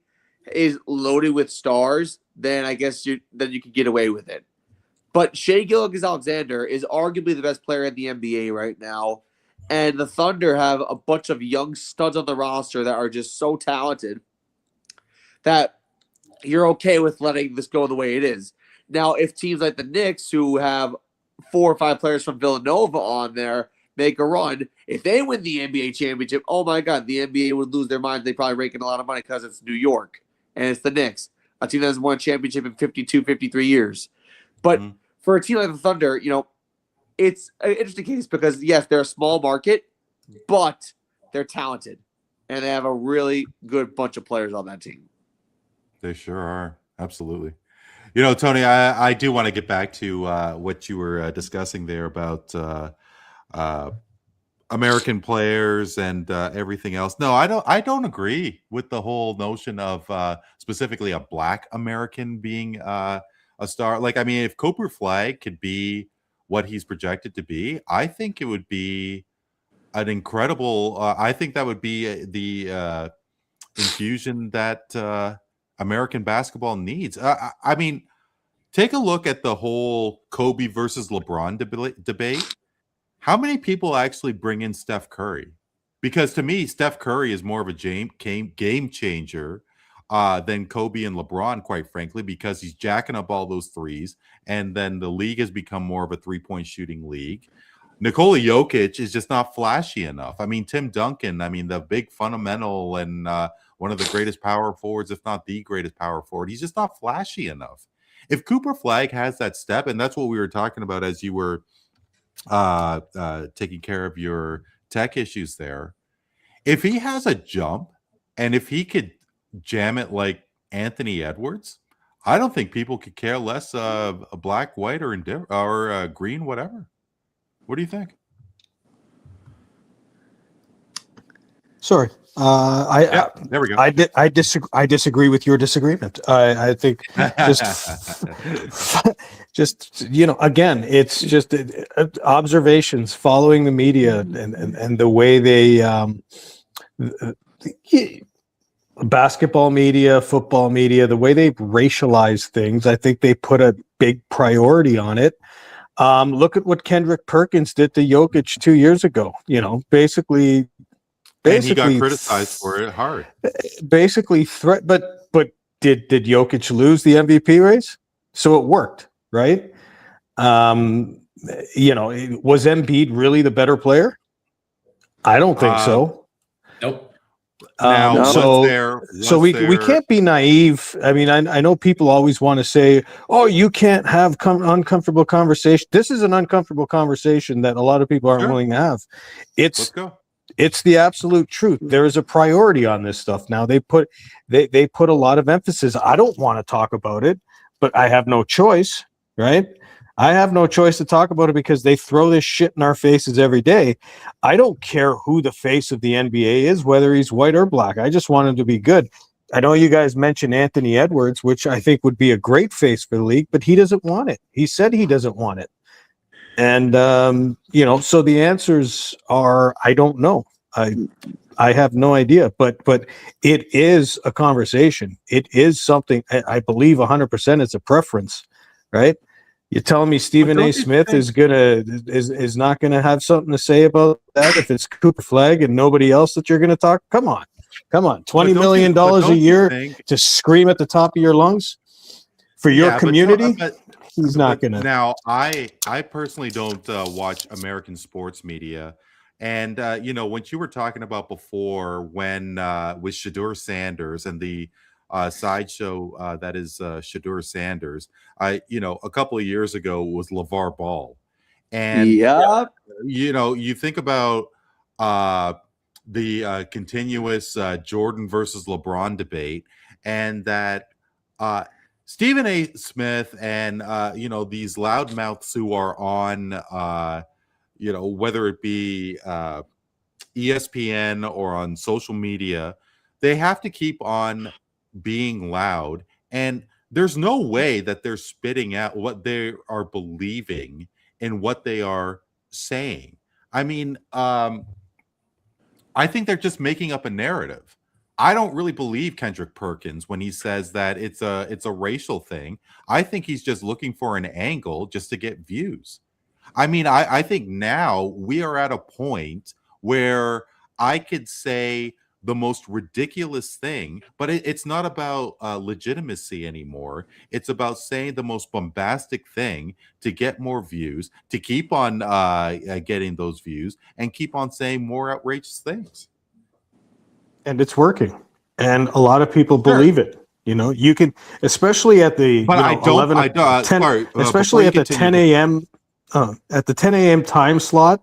is loaded with stars, then I guess you can get away with it. But Shai Gilgeous-Alexander is arguably the best player in the NBA right now, and the Thunder have a bunch of young studs on the roster that are just so talented that you're okay with letting this go the way it is. Now, if teams like the Knicks, who have 4 or 5 players from Villanova on there, make a run, if they win the NBA championship, oh my God, the NBA would lose their minds. They probably rake in a lot of money because it's New York and it's the Knicks, a team that hasn't won a championship in 52, 53 years. But for a team like the Thunder, you know, it's an interesting case because, yes, they're a small market, but they're talented. And they have a really good bunch of players on that team. They sure are. Absolutely. You know, Tony, I do want to get back to what you were discussing there about American players and everything else. No, I don't agree with the whole notion of specifically a Black American being a star. Like, I mean, if Cooper Flag could be what he's projected to be, I think it would be an incredible. I think that would be the infusion that American basketball needs. I mean, take a look at the whole Kobe versus LeBron debate. How many people actually bring in Steph Curry? Because to me, Steph Curry is more of a game changer than Kobe and LeBron, quite frankly, because he's jacking up all those threes, and then the league has become more of a three-point shooting league. Nikola Jokic is just not flashy enough. I mean, Tim Duncan, I mean, the big fundamental and one of the greatest power forwards, if not the greatest power forward, he's just not flashy enough. If Cooper Flag has that step, and that's what we were talking about as you were taking care of your tech issues there, if he has a jump and if he could jam it like Anthony Edwards, I don't think people could care less a black, white, or green, whatever. What do you think? Sorry. There we go. I disagree with your disagreement. I think just you know, again, it's just observations following the media and the way they basketball media, football media, the way they racialize things. I think they put a big priority on it. Look at what Kendrick Perkins did to Jokic 2 years ago. You know, basically and he got criticized for it hard. Basically but did Jokic lose the MVP race? So it worked, right? You know, was Embiid really the better player? I don't think so. Nope. Now, so we can't be naive. I mean, I know people always want to say, "Oh, you can't have uncomfortable conversation." This is an uncomfortable conversation that a lot of people aren't willing to have. Let's go. It's the absolute truth. There is a priority on this stuff now. They put a lot of emphasis. I don't want to talk about it, but I have no choice, right? I have no choice to talk about it because they throw this shit in our faces every day. I don't care who the face of the NBA is, whether he's white or black. I just want him to be good. I know you guys mentioned Anthony Edwards, which I think would be a great face for the league, but he doesn't want it. He said he doesn't want it. And, you know, so the answers are, I don't know. I have no idea, but it is a conversation. It is something I believe 100% it's a preference, right? You're telling me Stephen A. Smith is not gonna have something to say about that if it's Cooper Flag and nobody else that you're gonna talk? Come on, $20 million a year to scream at the top of your lungs for your community. He's not gonna. Now, I personally don't watch American sports media, and you know, what you were talking about before, when with Shedeur Sanders and the sideshow that is Shedeur Sanders. You know, a couple of years ago was LeVar Ball, and you know, you think about the continuous Jordan versus LeBron debate, and that Stephen A. Smith and these loudmouths who are on whether it be ESPN or on social media, they have to keep on being loud, and there's no way that they're spitting out what they are believing in what they are saying. I mean, I think they're just making up a narrative. I don't really believe Kendrick Perkins when he says that it's a racial thing. I think he's just looking for an angle just to get views. I mean, I think now we are at a point where I could say the most ridiculous thing, but it's not about legitimacy anymore. It's about saying the most bombastic thing to get more views, to keep on getting those views, and keep on saying more outrageous things. And it's working. And a lot of people believe it. You know, you can, especially at the But I don't. 11, 10, especially at the 10 a.m. At the 10 a.m. time slot.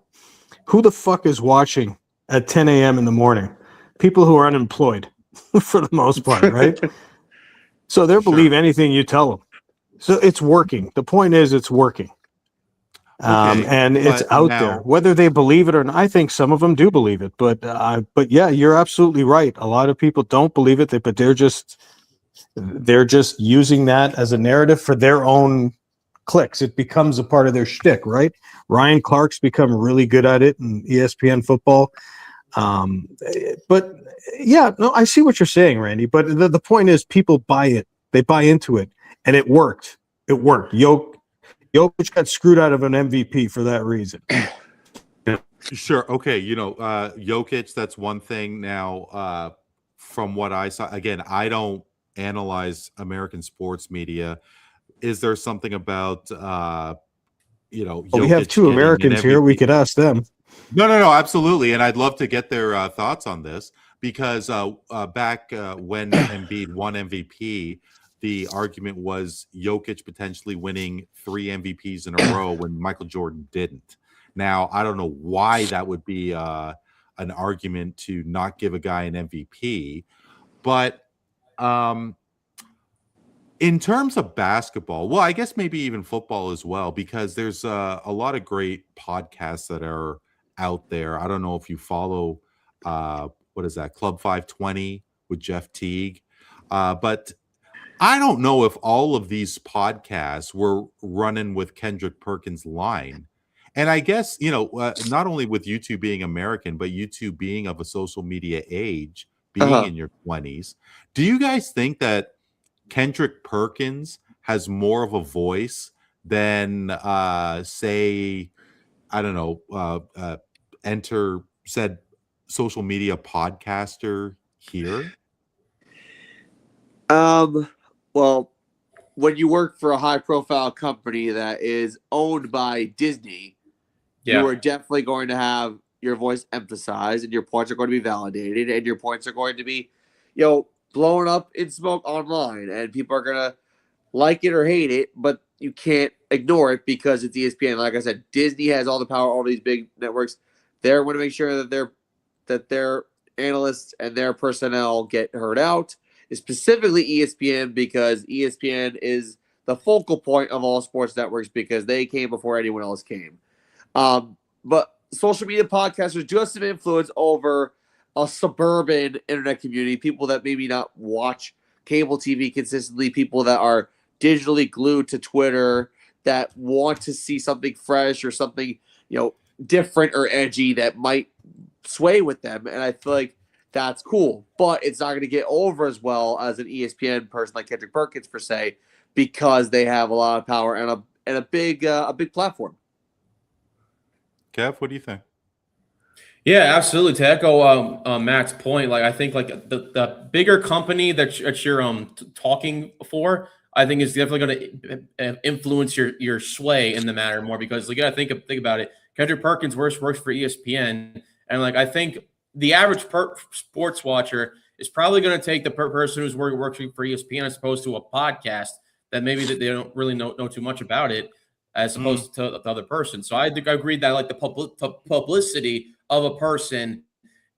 Who the fuck is watching at 10 a.m. in the morning? People who are unemployed, for the most part, right? So they'll believe anything you tell them. So it's working. The point is, it's working. And it's out there. Whether they believe it or not, I think some of them do believe it. But yeah, you're absolutely right. A lot of people don't believe it, but they're just using that as a narrative for their own clicks. It becomes a part of their shtick, right? Ryan Clark's become really good at it in ESPN football. But yeah, no, I see what you're saying, Randy. But the point is, people buy it. They buy into it, and it worked. It worked. Jokic got screwed out of an MVP for that reason. Sure. Okay. Jokic, that's one thing. Now, from what I saw, again, I don't analyze American sports media. Is there something about, we have two Americans here. We could ask them. No, absolutely. And I'd love to get their thoughts on this because back when Embiid won MVP, the argument was Jokic potentially winning 3 MVPs in a row when Michael Jordan didn't. Now, I don't know why that would be an argument to not give a guy an MVP, but in terms of basketball, well, I guess maybe even football as well, because there's a lot of great podcasts that are out there. I don't know if you follow, what is that, Club 520 with Jeff Teague, but I don't know if all of these podcasts were running with Kendrick Perkins' line. And I guess, not only with you two being American, but you two being of a social media age, being in your 20s, do you guys think that Kendrick Perkins has more of a voice than, say, I don't know, enter said social media podcaster here? Well, when you work for a high-profile company that is owned by Disney, you are definitely going to have your voice emphasized, and your points are going to be validated, and your points are going to be, blown up in smoke online, and people are going to like it or hate it, but you can't ignore it because it's ESPN. Like I said, Disney has all the power, all these big networks. They want to make sure that their analysts and their personnel get heard out. Specifically ESPN, because ESPN is the focal point of all sports networks because they came before anyone else came. But social media podcasters do have some influence over a suburban internet community, people that maybe not watch cable TV consistently, people that are digitally glued to Twitter, that want to see something fresh or something, different or edgy that might sway with them. And I feel like that's cool, but it's not going to get over as well as an ESPN person like Kendrick Perkins, per se, because they have a lot of power and a big platform. Kev, what do you think? Yeah, absolutely. To echo Matt's point, I think the bigger company that you're talking for, I think is definitely going to influence your sway in the matter more because you got to think about it. Kendrick Perkins works for ESPN, and I think the average sports watcher is probably going to take the person who's working for ESPN as opposed to a podcast that maybe they don't really know too much about it as opposed to the other person. So I think I agree that the publicity of a person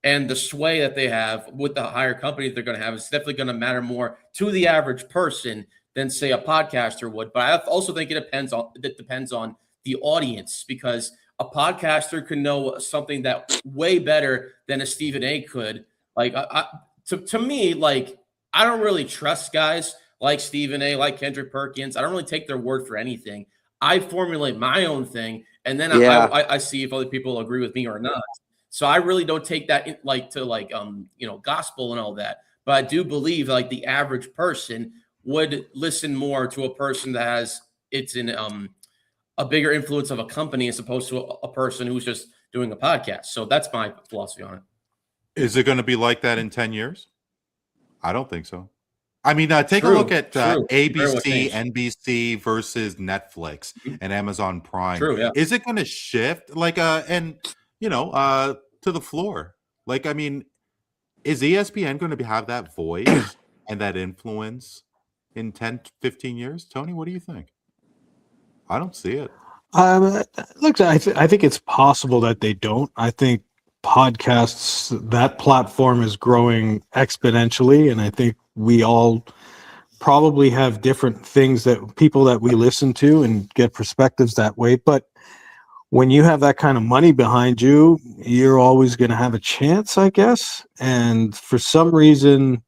and the sway that they have with the higher company that they're going to have is definitely going to matter more to the average person than say a podcaster would. But I also think it depends on the audience, because a podcaster could know something that way better than a Stephen A could. Like to me, like I don't really trust guys like Stephen A, like Kendrick Perkins. I don't really take their word for anything. I formulate my own thing, and then I see if other people agree with me or not. So I really don't take that gospel and all that. But I do believe like the average person would listen more to a person that has a bigger influence of a company as opposed to a person who's just doing a podcast. So that's my philosophy on it. Is it going to be like that in 10 years? I don't think so. I mean, take a True, look at true. Very well ABC, changed. NBC versus Netflix and Amazon Prime. True, yeah. Is it going to shift to the floor? Like, I mean, is ESPN going to have that voice and that influence in 10, 15 years? Tony, what do you think? I don't see it. Look, I think it's possible that they don't. I think podcasts, that platform is growing exponentially, and I think we all probably have different things that people that we listen to and get perspectives that way. But when you have that kind of money behind you, you're always going to have a chance, I guess. And for some reason,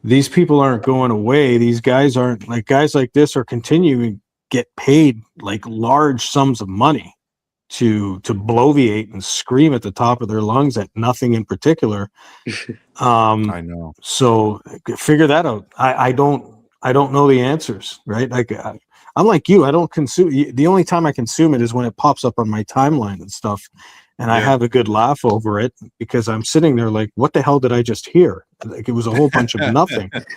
these people aren't going away. These guys aren't like guys like this are continuing to get paid like large sums of money to bloviate and scream at the top of their lungs at nothing in particular. I know. So figure that out. I don't know the answers, right? Like I'm like you. I don't consume. The only time I consume it is when it pops up on my timeline and stuff, and I have a good laugh over it because I'm sitting there like, what the hell did I just hear? Like it was a whole bunch of nothing. Bunch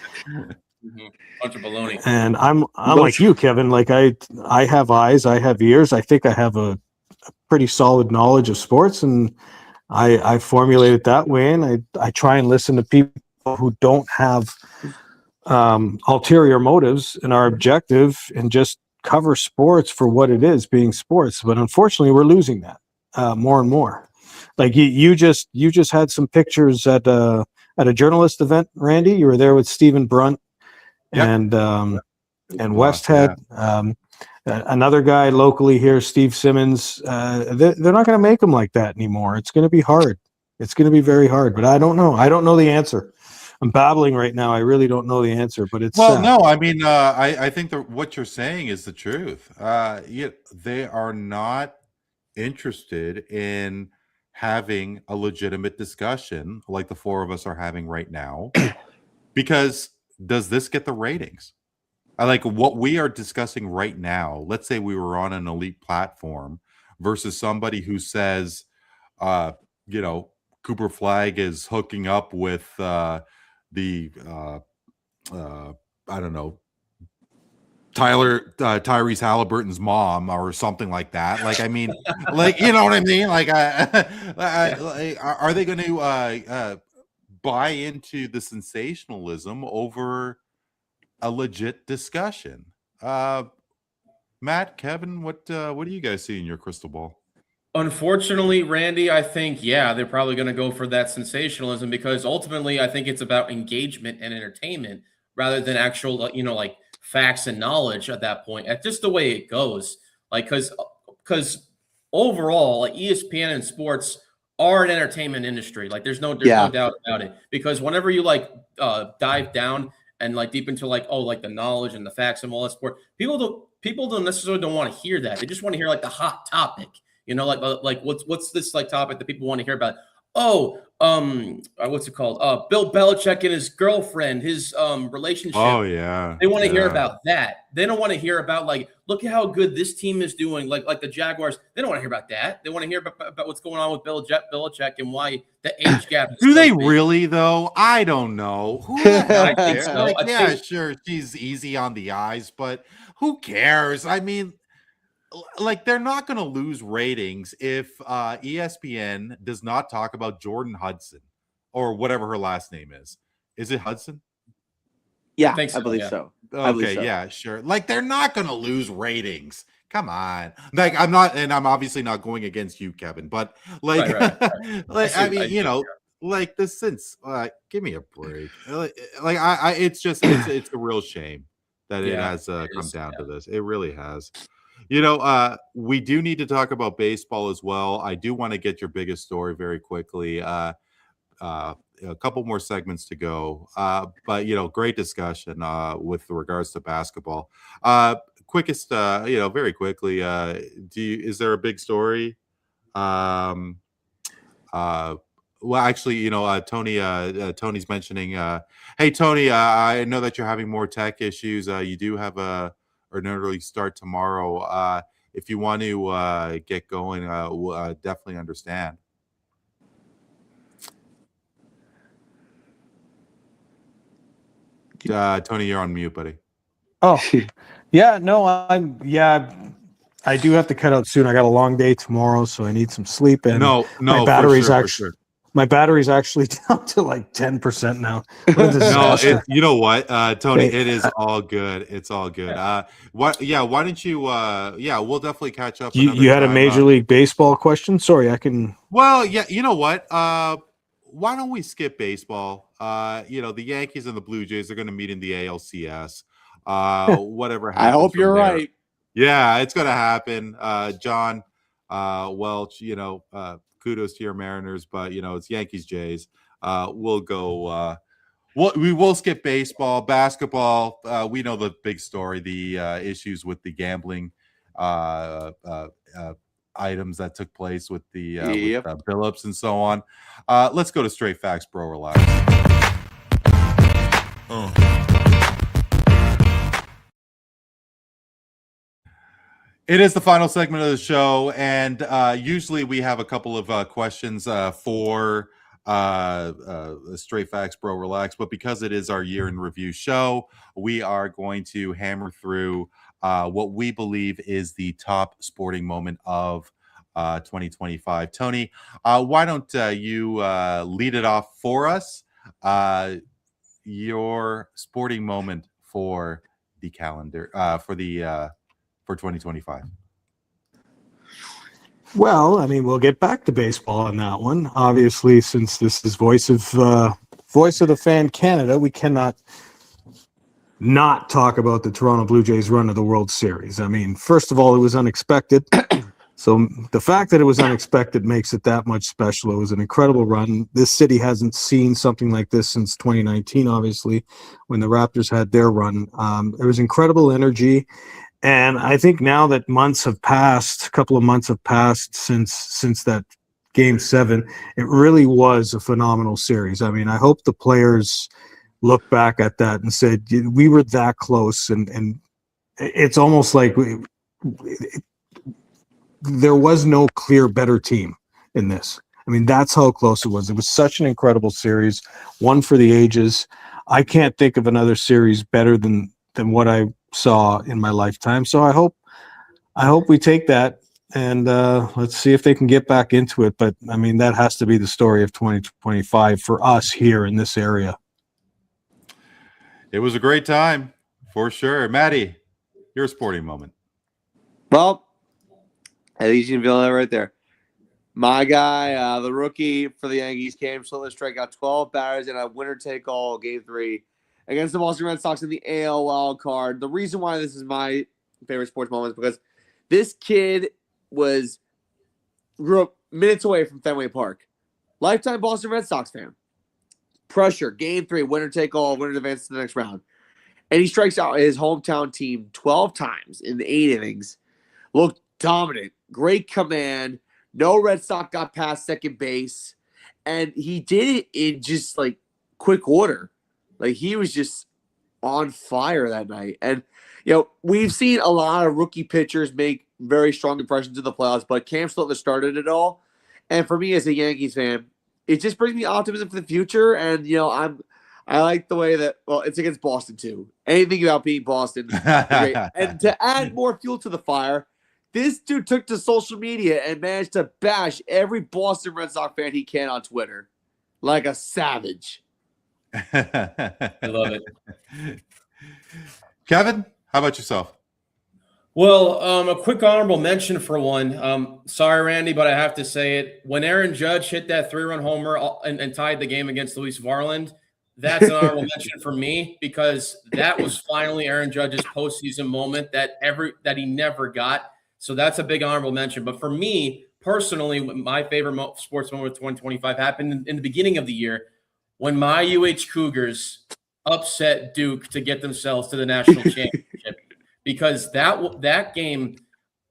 of baloney. And I'm like you, Kevin. Like I have eyes, I have ears. I think I have a pretty solid knowledge of sports, and I formulate it that way. And I try and listen to people who don't have ulterior motives and are objective and just cover sports for what it is, being sports. But unfortunately, we're losing that more and more. Like you just had some pictures at a journalist event, Randy. You were there with Stephen Brunt and Westhead. Another guy locally here, Steve Simmons. They're not going to make them like that anymore. It's going to be hard. It's going to be very hard. But I don't know. I don't know the answer. I'm babbling right now. I really don't know the answer. But it's no. I mean, I think that what you're saying is the truth. They are not interested in having a legitimate discussion like the four of us are having right now, because does this get the ratings? Like what we are discussing right now, let's say we were on an elite platform versus somebody who says, Cooper Flag is hooking up with I don't know, Tyrese Halliburton's mom or something like that. Like, I mean, like, you know what I mean? Like, are they going to buy into the sensationalism over a legit discussion? Matt, Kevin, what do you guys see in your crystal ball? Unfortunately, Randy, I think, they're probably going to go for that sensationalism, because ultimately I think it's about engagement and entertainment rather than actual, like facts and knowledge at that point. That's just the way it goes. Like, because overall, like ESPN and sports are an entertainment industry. Like there's no doubt about it, because whenever you dive down and like deep into like the knowledge and the facts and all that sport, people don't necessarily want to hear that. They just want to hear like the hot topic, like what's this like topic that people want to hear about? What's it called? Bill Belichick and his girlfriend, his relationship. Oh yeah. They want to hear about that. They don't want to hear about like, look at how good this team is doing, like the Jaguars. They don't want to hear about that. They want to hear about what's going on with Belichick and why the age gap is Do so they big. really though? I don't know. I think so. Like, sure, she's easy on the eyes, but who cares? I mean, like they're not going to lose ratings if ESPN does not talk about Jordan Hudson or whatever her last name is. Is it Hudson? Yeah, I think so, I believe yeah. so. Okay, yeah, sure. Like they're not going to lose ratings Come on. Like, I'm not, and I'm obviously not going against you, Kevin, but like, like, I mean, like this since, give me a break. Like, it's just, it's a real shame that it has come down to this. It really has. We do need to talk about baseball as well. I do want to get your biggest story very quickly. A couple more segments to go, but great discussion with regards to basketball. Quickest, very quickly. Is there a big story? Well, actually, Tony's mentioning. Hey, Tony, I know that you're having more tech issues. You do have an early start tomorrow. If you want to get going, we'll definitely understand. Tony, you're on mute, buddy. Oh, yeah, no, I do have to cut out soon. I got a long day tomorrow, so I need some sleep. And my battery's my battery's actually down to like 10% now. No, you know what, Tony, it is all good. It's all good. Why don't you? We'll definitely catch up. You had a Major League Baseball question? Sorry, I can. Well, yeah, you know what? Why don't we skip baseball? The Yankees and the Blue Jays are going to meet in the ALCS. Whatever happens. I hope you're right. Yeah, it's going to happen. John Welch, kudos to your Mariners, but it's Yankees Jays. We'll go. We will skip baseball, basketball. We know the big story, the issues with the gambling items that took place with the Billups and so on. Let's go to Straight Facts, Bro. Relax. It is the final segment of the show, and usually we have a couple of questions for Straight Facts, Bro. Relax. But because it is our year in review show, we are going to hammer through what we believe is the top sporting moment of 2025. Tony, why don't you lead it off for us? Your sporting moment for the calendar for 2025. Well, I mean, we'll get back to baseball on that one. Obviously, since this is Voice of the Fan Canada, we cannot not talk about the Toronto Blue Jays run of the World Series. I mean, first of all, it was unexpected. So the fact that it was unexpected makes it that much special. It was an incredible run. This city hasn't seen something like this since 2019, obviously, when the Raptors had their run. There was incredible energy. And I think now that a couple of months have passed since that Game 7, it really was a phenomenal series. I mean, I hope the players look back at that and said, we were that close. And it's almost like there was no clear better team in this. I mean, that's how close it was. It was such an incredible series, one for the ages. I can't think of another series better than what I saw in my lifetime. So I hope we take that and let's see if they can get back into it. But I mean, that has to be the story of 2025 for us here in this area. It was a great time for sure. Maddie, your sporting moment. Well, at least you can feel that right there. My guy, the rookie for the Yankees, came slowly strike out 12 batters in a winner-take-all Game 3 against the Boston Red Sox in the AL wild card. The reason why this is my favorite sports moment is because this kid grew up minutes away from Fenway Park. Lifetime Boston Red Sox fan. Pressure, Game 3, winner-take-all, winner advance to the next round. And he strikes out his hometown team 12 times in the 8 innings. Looked dominant. Great command. No Red Sox got past second base. And he did it in just, like, quick order. Like, he was just on fire that night. And, we've seen a lot of rookie pitchers make very strong impressions in the playoffs, but Cam Slaughter started it all. And for me as a Yankees fan, it just brings me optimism for the future. And, I like the way that, well, it's against Boston too. Anything about beating Boston is great. And to add more fuel to the fire, this dude took to social media and managed to bash every Boston Red Sox fan he can on Twitter like a savage. I love it. Kevin, how about yourself? Well, a quick honorable mention for one. Sorry, Randy, but I have to say it. When Aaron Judge hit that 3-run homer and tied the game against Luis Varland, that's an honorable mention for me because that was finally Aaron Judge's postseason moment that he never got. So that's a big honorable mention. But for me personally, my favorite sports moment of 2025 happened in the beginning of the year when my UH Cougars upset Duke to get themselves to the national championship. Because that game,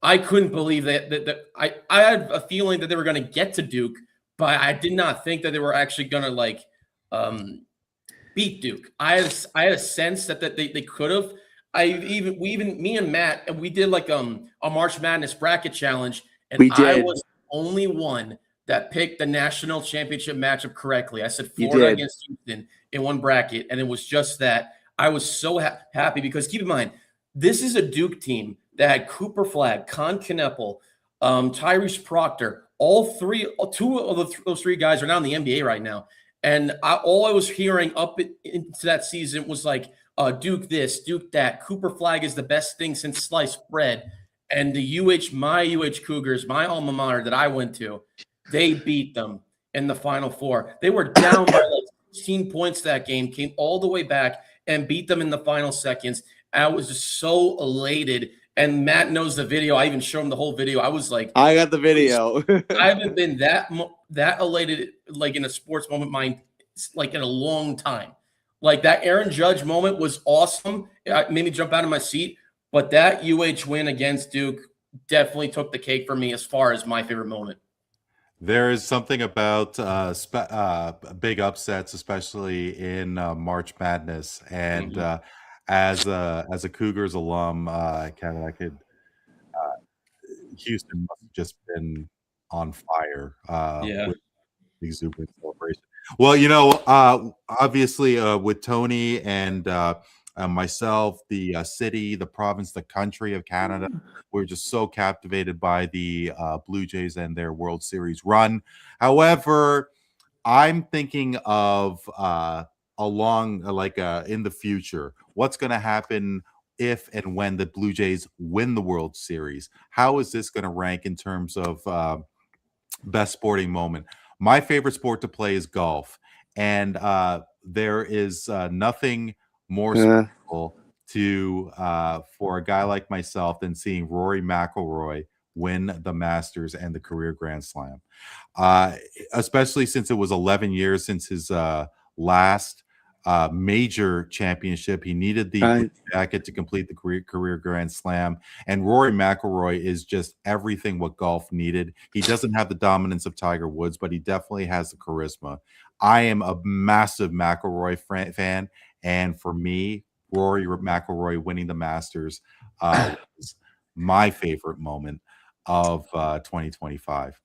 I couldn't believe that I had a feeling that they were going to get to Duke, but I did not think that they were actually going to beat Duke. I had a sense that they could have. Me and Matt, and we did a March Madness bracket challenge, and I was the only one that picked the national championship matchup correctly. I said Florida against Houston in one bracket, and it was just that. I was so happy because keep in mind, this is a Duke team that had Cooper Flagg, Con Kneppel, Tyrese Proctor. Two of those three guys are now in the NBA right now. And all I was hearing up into that season was Duke this, Duke that. Cooper Flagg is the best thing since sliced bread. And my UH Cougars, my alma mater that I went to, they beat them in the Final Four. They were down by 16 points that game, came all the way back and beat them in the final seconds. I was just so elated, and Matt knows the video. I even showed him the whole video. I was like, I got the video. I haven't been that elated in a sports moment in a long time. That Aaron Judge moment was awesome. It made me jump out of my seat. But that UH win against Duke definitely took the cake for me as far as my favorite moment. There is something about big upsets, especially in March Madness, and as a Cougars alum, Houston must have just been on fire with the exuberant celebration. Well, obviously with Tony and myself, the city, the province, the country of Canada, we're just so captivated by the Blue Jays and their World Series run. However, I'm thinking of in the future, what's going to happen if and when the Blue Jays win the World Series? How is this going to rank in terms of best sporting moment? My favorite sport to play is golf, and there is nothing more special for a guy like myself than seeing Rory McIlroy win the Masters and the career Grand Slam, especially since it was 11 years since his last major championship. He needed the blue jacket to complete the career Grand Slam, and Rory McIlroy is just everything what golf needed. He doesn't have the dominance of Tiger Woods, but he definitely has the charisma. I am a massive McIlroy fan, and for me, Rory McIlroy winning the Masters was my favorite moment of 2025.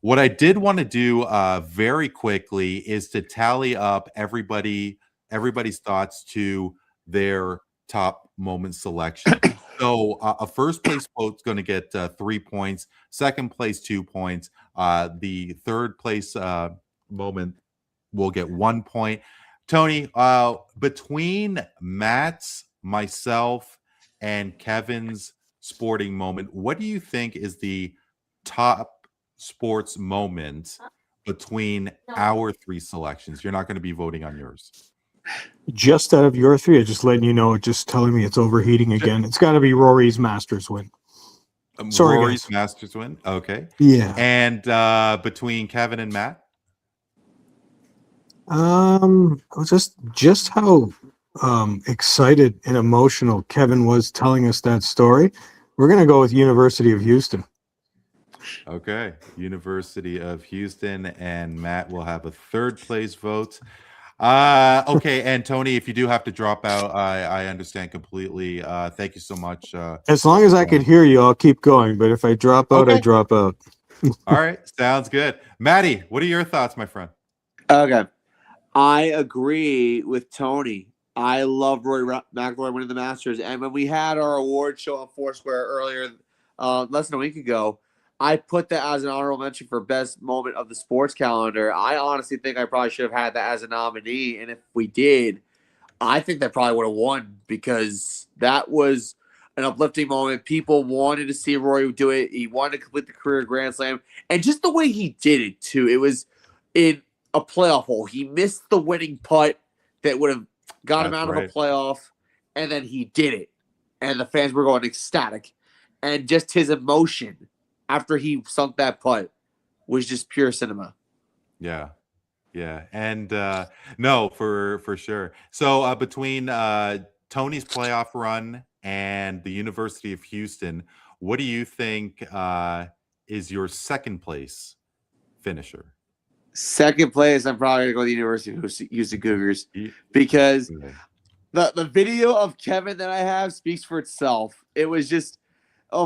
What I did want to do very quickly is to tally up everybody's thoughts to their top moment selection. So a first place vote's going to get 3 points, second place 2 points, the third place moment will get 1 point. Tony, between Matt's, myself, and Kevin's sporting moment, what do you think is the top sports moment between our three selections? You're not going to be voting on yours. Just out of your three, I'm just letting you know, just telling me it's overheating again. It's got to be Rory's Masters win. Sorry, Rory's guys. Masters win? Okay. Yeah. And between Kevin and Matt? Just how excited and emotional Kevin was telling us that story. We're going to go with University of Houston. Okay. University of Houston, and Matt will have a third place vote. Okay, and Tony, if you do have to drop out, I understand completely. Thank you so much. As long as I can hear you, I'll keep going. But if I drop out, I drop out. All right, sounds good. Maddie, what are your thoughts, my friend? Okay. I agree with Tony. I love Rory McIlroy winning the Masters. And when we had our award show on Foursquare earlier, less than a week ago, I put that as an honorable mention for best moment of the sports calendar. I honestly think I probably should have had that as a nominee. And if we did, I think that probably would have won because that was an uplifting moment. People wanted to see Rory do it. He wanted to complete the career Grand Slam. And just the way he did it, too. It was in a playoff hole. He missed the winning putt that would have got him out of a playoff. And then he did it. And the fans were going ecstatic. And just his emotion after he sunk that putt was just pure cinema. Yeah. Yeah. And no, for sure. So between Tony's playoff run and the University of Houston, what do you think is your second place finisher? Second place, I'm probably going to go to the University of Houston Cougars because the video of Kevin that I have speaks for itself. It was just,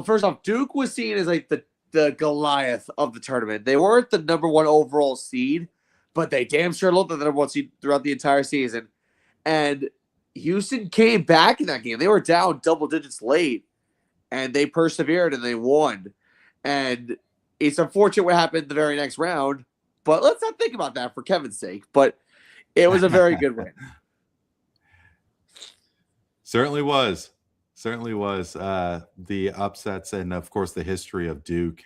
first off, Duke was seen as like the Goliath of the tournament. They weren't the number one overall seed, but they damn sure looked like the number one seed throughout the entire season. And Houston came back in that game. They were down double digits late, and they persevered and they won. And it's unfortunate what happened the very next round, but let's not think about that for Kevin's sake. But it was a very good win. Certainly was. The upsets and, of course, the history of Duke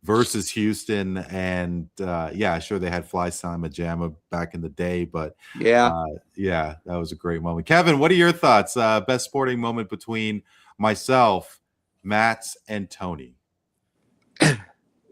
versus Houston. And, sure, they had Fly Sama Jamma back in the day. But, that was a great moment. Kevin, what are your thoughts? Best sporting moment between myself, Mats, and Tony?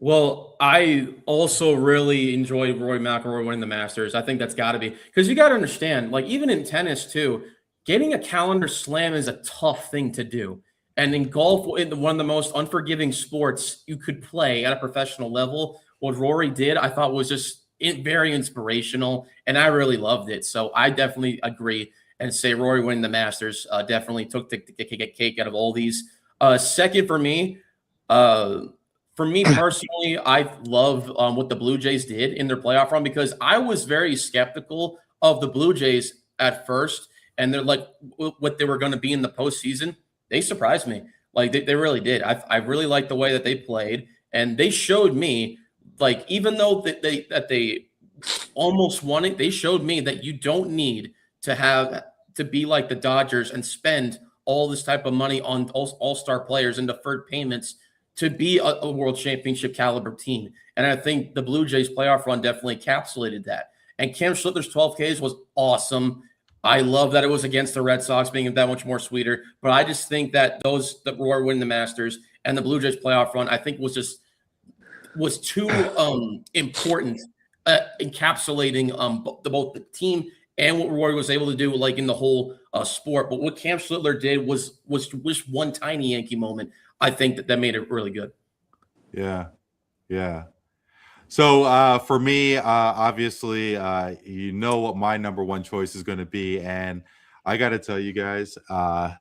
Well, I also really enjoyed Rory McIlroy winning the Masters. I think that's got to be because you got to understand, like even in tennis too, getting a calendar slam is a tough thing to do. And in golf, in one of the most unforgiving sports you could play at a professional level, what Rory did, I thought was just very inspirational, and I really loved it. So I definitely agree and say Rory winning the Masters definitely took the cake out of all these. Second for me personally, I love what the Blue Jays did in their playoff run because I was very skeptical of the Blue Jays at first, and they're like what they were going to be in the postseason. They surprised me. Like they really did. I really liked the way that they played, and they showed me, like even though that they almost won it, they showed me that you don't need to be like the Dodgers and spend all this type of money on all-star players and deferred payments to be a world championship caliber team. And I think the Blue Jays playoff run definitely encapsulated that. And Cam Schlittler's 12Ks was awesome. I love that it was against the Red Sox, being that much more sweeter. But I just think that that Rory winning the Masters and the Blue Jays playoff run, I think was too important, encapsulating both the team and what Rory was able to do, like in the whole sport. But what Cam Schlittler did was just one tiny Yankee moment. I think that made it really good. Yeah. So for me, obviously, you know what my number one choice is going to be. And I got to tell you guys, I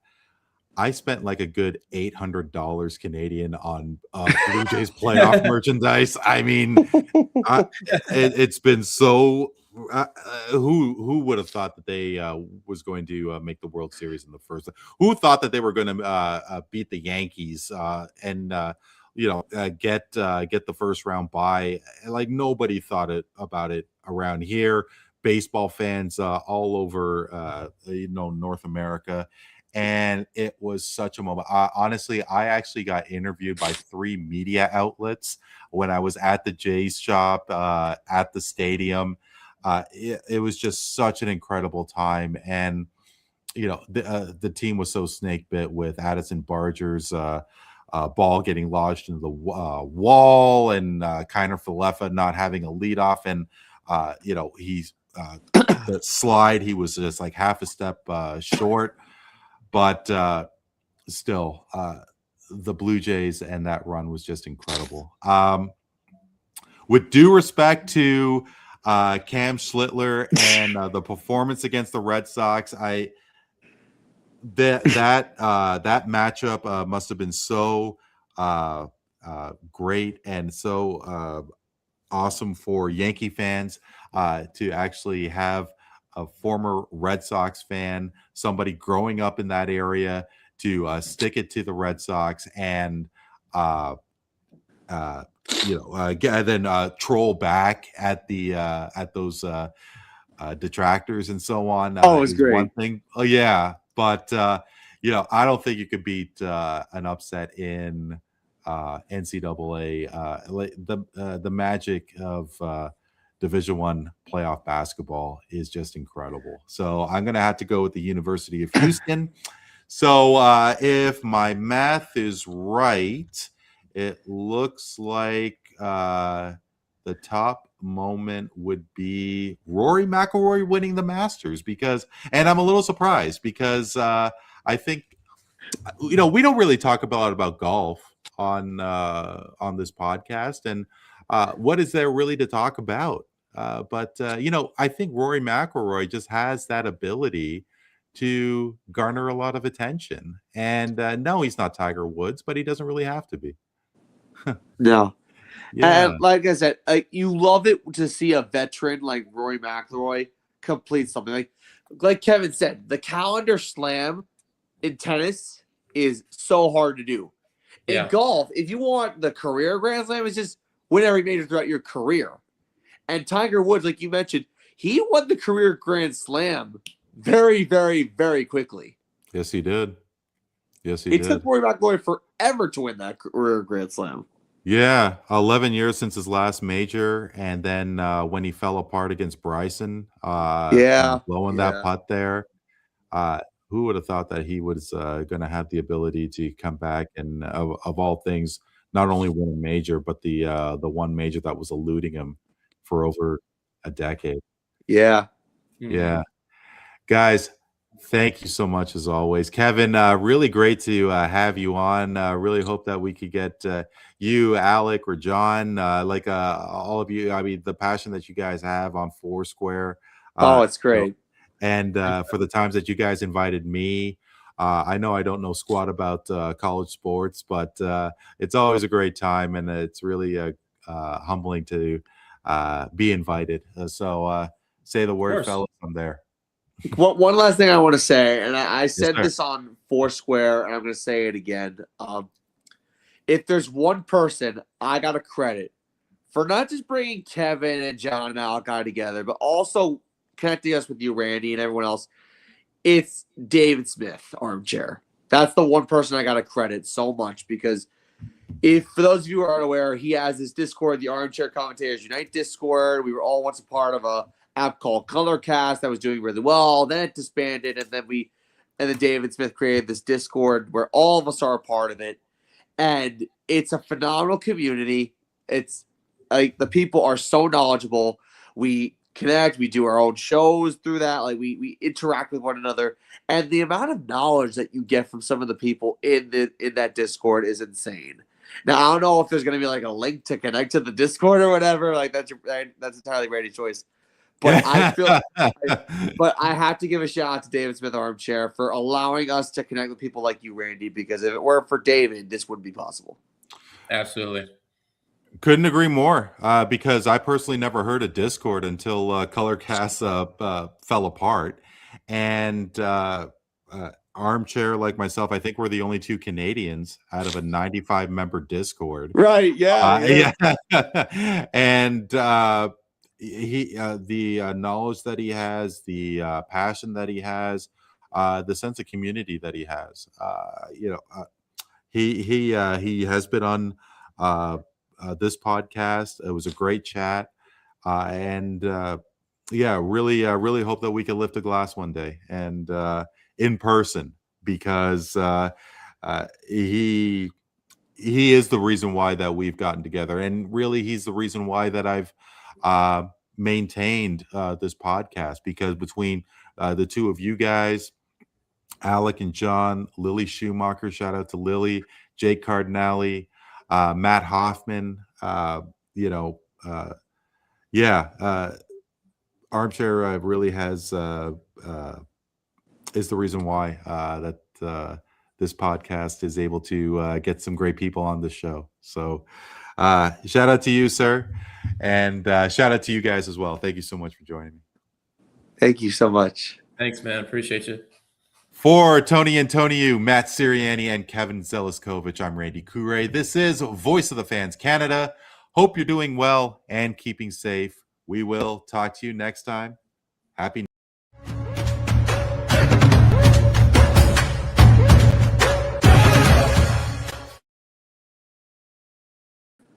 spent like a good $800 Canadian on Blue Jays playoff merchandise. I mean, it's been so... who would have thought that they was going to make the World Series in the first? Who thought that they were going to beat the Yankees and get the first round bye? Like nobody thought about it around here. Baseball fans all over North America, and it was such a moment. Honestly, I actually got interviewed by 3 media outlets when I was at the Jays shop at the stadium. It was just such an incredible time, and the team was so snake bit with Addison Barger's ball getting lodged into the wall, and Kiner Falefa not having a leadoff, and he's the slide, he was just like half a step short, but still, the Blue Jays and that run was just incredible. With due respect to Cam Schlittler and the performance against the Red Sox, that matchup must have been so great and so awesome for Yankee fans to actually have a former Red Sox fan, somebody growing up in that area, to stick it to the Red Sox and then troll back at those detractors and so on. It was great. One thing. Oh yeah, but I don't think you could beat an upset in NCAA. The magic of Division I playoff basketball is just incredible. So I'm going to have to go with the University of Houston. So if my math is right, it looks like the top moment would be Rory McIlroy winning the Masters and I'm a little surprised because I think we don't really talk about golf on this podcast, and what is there really to talk about? But I think Rory McIlroy just has that ability to garner a lot of attention. And no, he's not Tiger Woods, but he doesn't really have to be. No. Yeah. And like I said, you love it to see a veteran like Rory McIlroy complete something. Like Kevin said, the calendar slam in tennis is so hard to do. In golf, if you want the career Grand Slam, it's just win every major throughout your career. And Tiger Woods, like you mentioned, he won the career Grand Slam very, very, very quickly. Yes, he did. Yes, he did. It took Rory McIlroy forever to win that career Grand Slam. Yeah, 11 years since his last major, and then when he fell apart against Bryson, blowing that putt there, who would have thought that he was going to have the ability to come back and, of all things, not only win a major, but the one major that was eluding him for over a decade. Yeah. Yeah. Guys, thank you so much as always. Kevin, really great to have you on. Really hope that we could get you, Alec, or John, all of you. I mean, the passion that you guys have on Foursquare. It's great. And for the times that you guys invited me, I know I don't know squat about college sports, but it's always a great time, and it's really humbling to be invited. So say the word, fellas. I'm there. One last thing I want to say, and I said this on Foursquare, and I'm going to say it again. If there's one person I got to credit for not just bringing Kevin and John and Alec together, but also connecting us with you, Randy, and everyone else, it's David Smith, Armchair. That's the one person I got to credit so much, because for those of you who aren't aware, he has this Discord, the Armchair Commentators Unite Discord. We were all once a part of a app called Colorcast that was doing really well. Then it disbanded, and then David Smith created this Discord where all of us are a part of it, and it's a phenomenal community. It's like the people are so knowledgeable. We connect, we do our own shows through that. Like we interact with one another, and the amount of knowledge that you get from some of the people in that Discord is insane. Now, I don't know if there's going to be like a link to connect to the Discord or whatever. Like that's entirely Randy's choice. But but I have to give a shout out to David Smith Armchair for allowing us to connect with people like you, Randy, because if it weren't for David, this wouldn't be possible. Absolutely. Couldn't agree more, because I personally never heard of Discord until Colorcast fell apart. And Armchair, like myself, I think we're the only two Canadians out of a 95-member Discord. Right, yeah. And he the knowledge that he has, the passion that he has, the sense of community that he has. He has been on this podcast. It was a great chat, and really hope that we can lift a glass one day and in person, because he is the reason why that we've gotten together, and really he's the reason why that I've maintained this podcast, because between the two of you guys, Alec and John, Lily Schumacher, shout out to Lily, Jake Cardinale, Matt Hoffman, Armchair really is the reason why that this podcast is able to get some great people on the show. So shout out to you, sir, and shout out to you guys as well. Thank you so much for joining me. Thank you so much. Thanks, man. Appreciate you. For Tony Antoniou, Matt Siriani, and Kevin Zelicskovics, I'm Randy Coure. This is Voice of the Fans Canada. Hope you're doing well and keeping safe. We will talk to you next time. Happy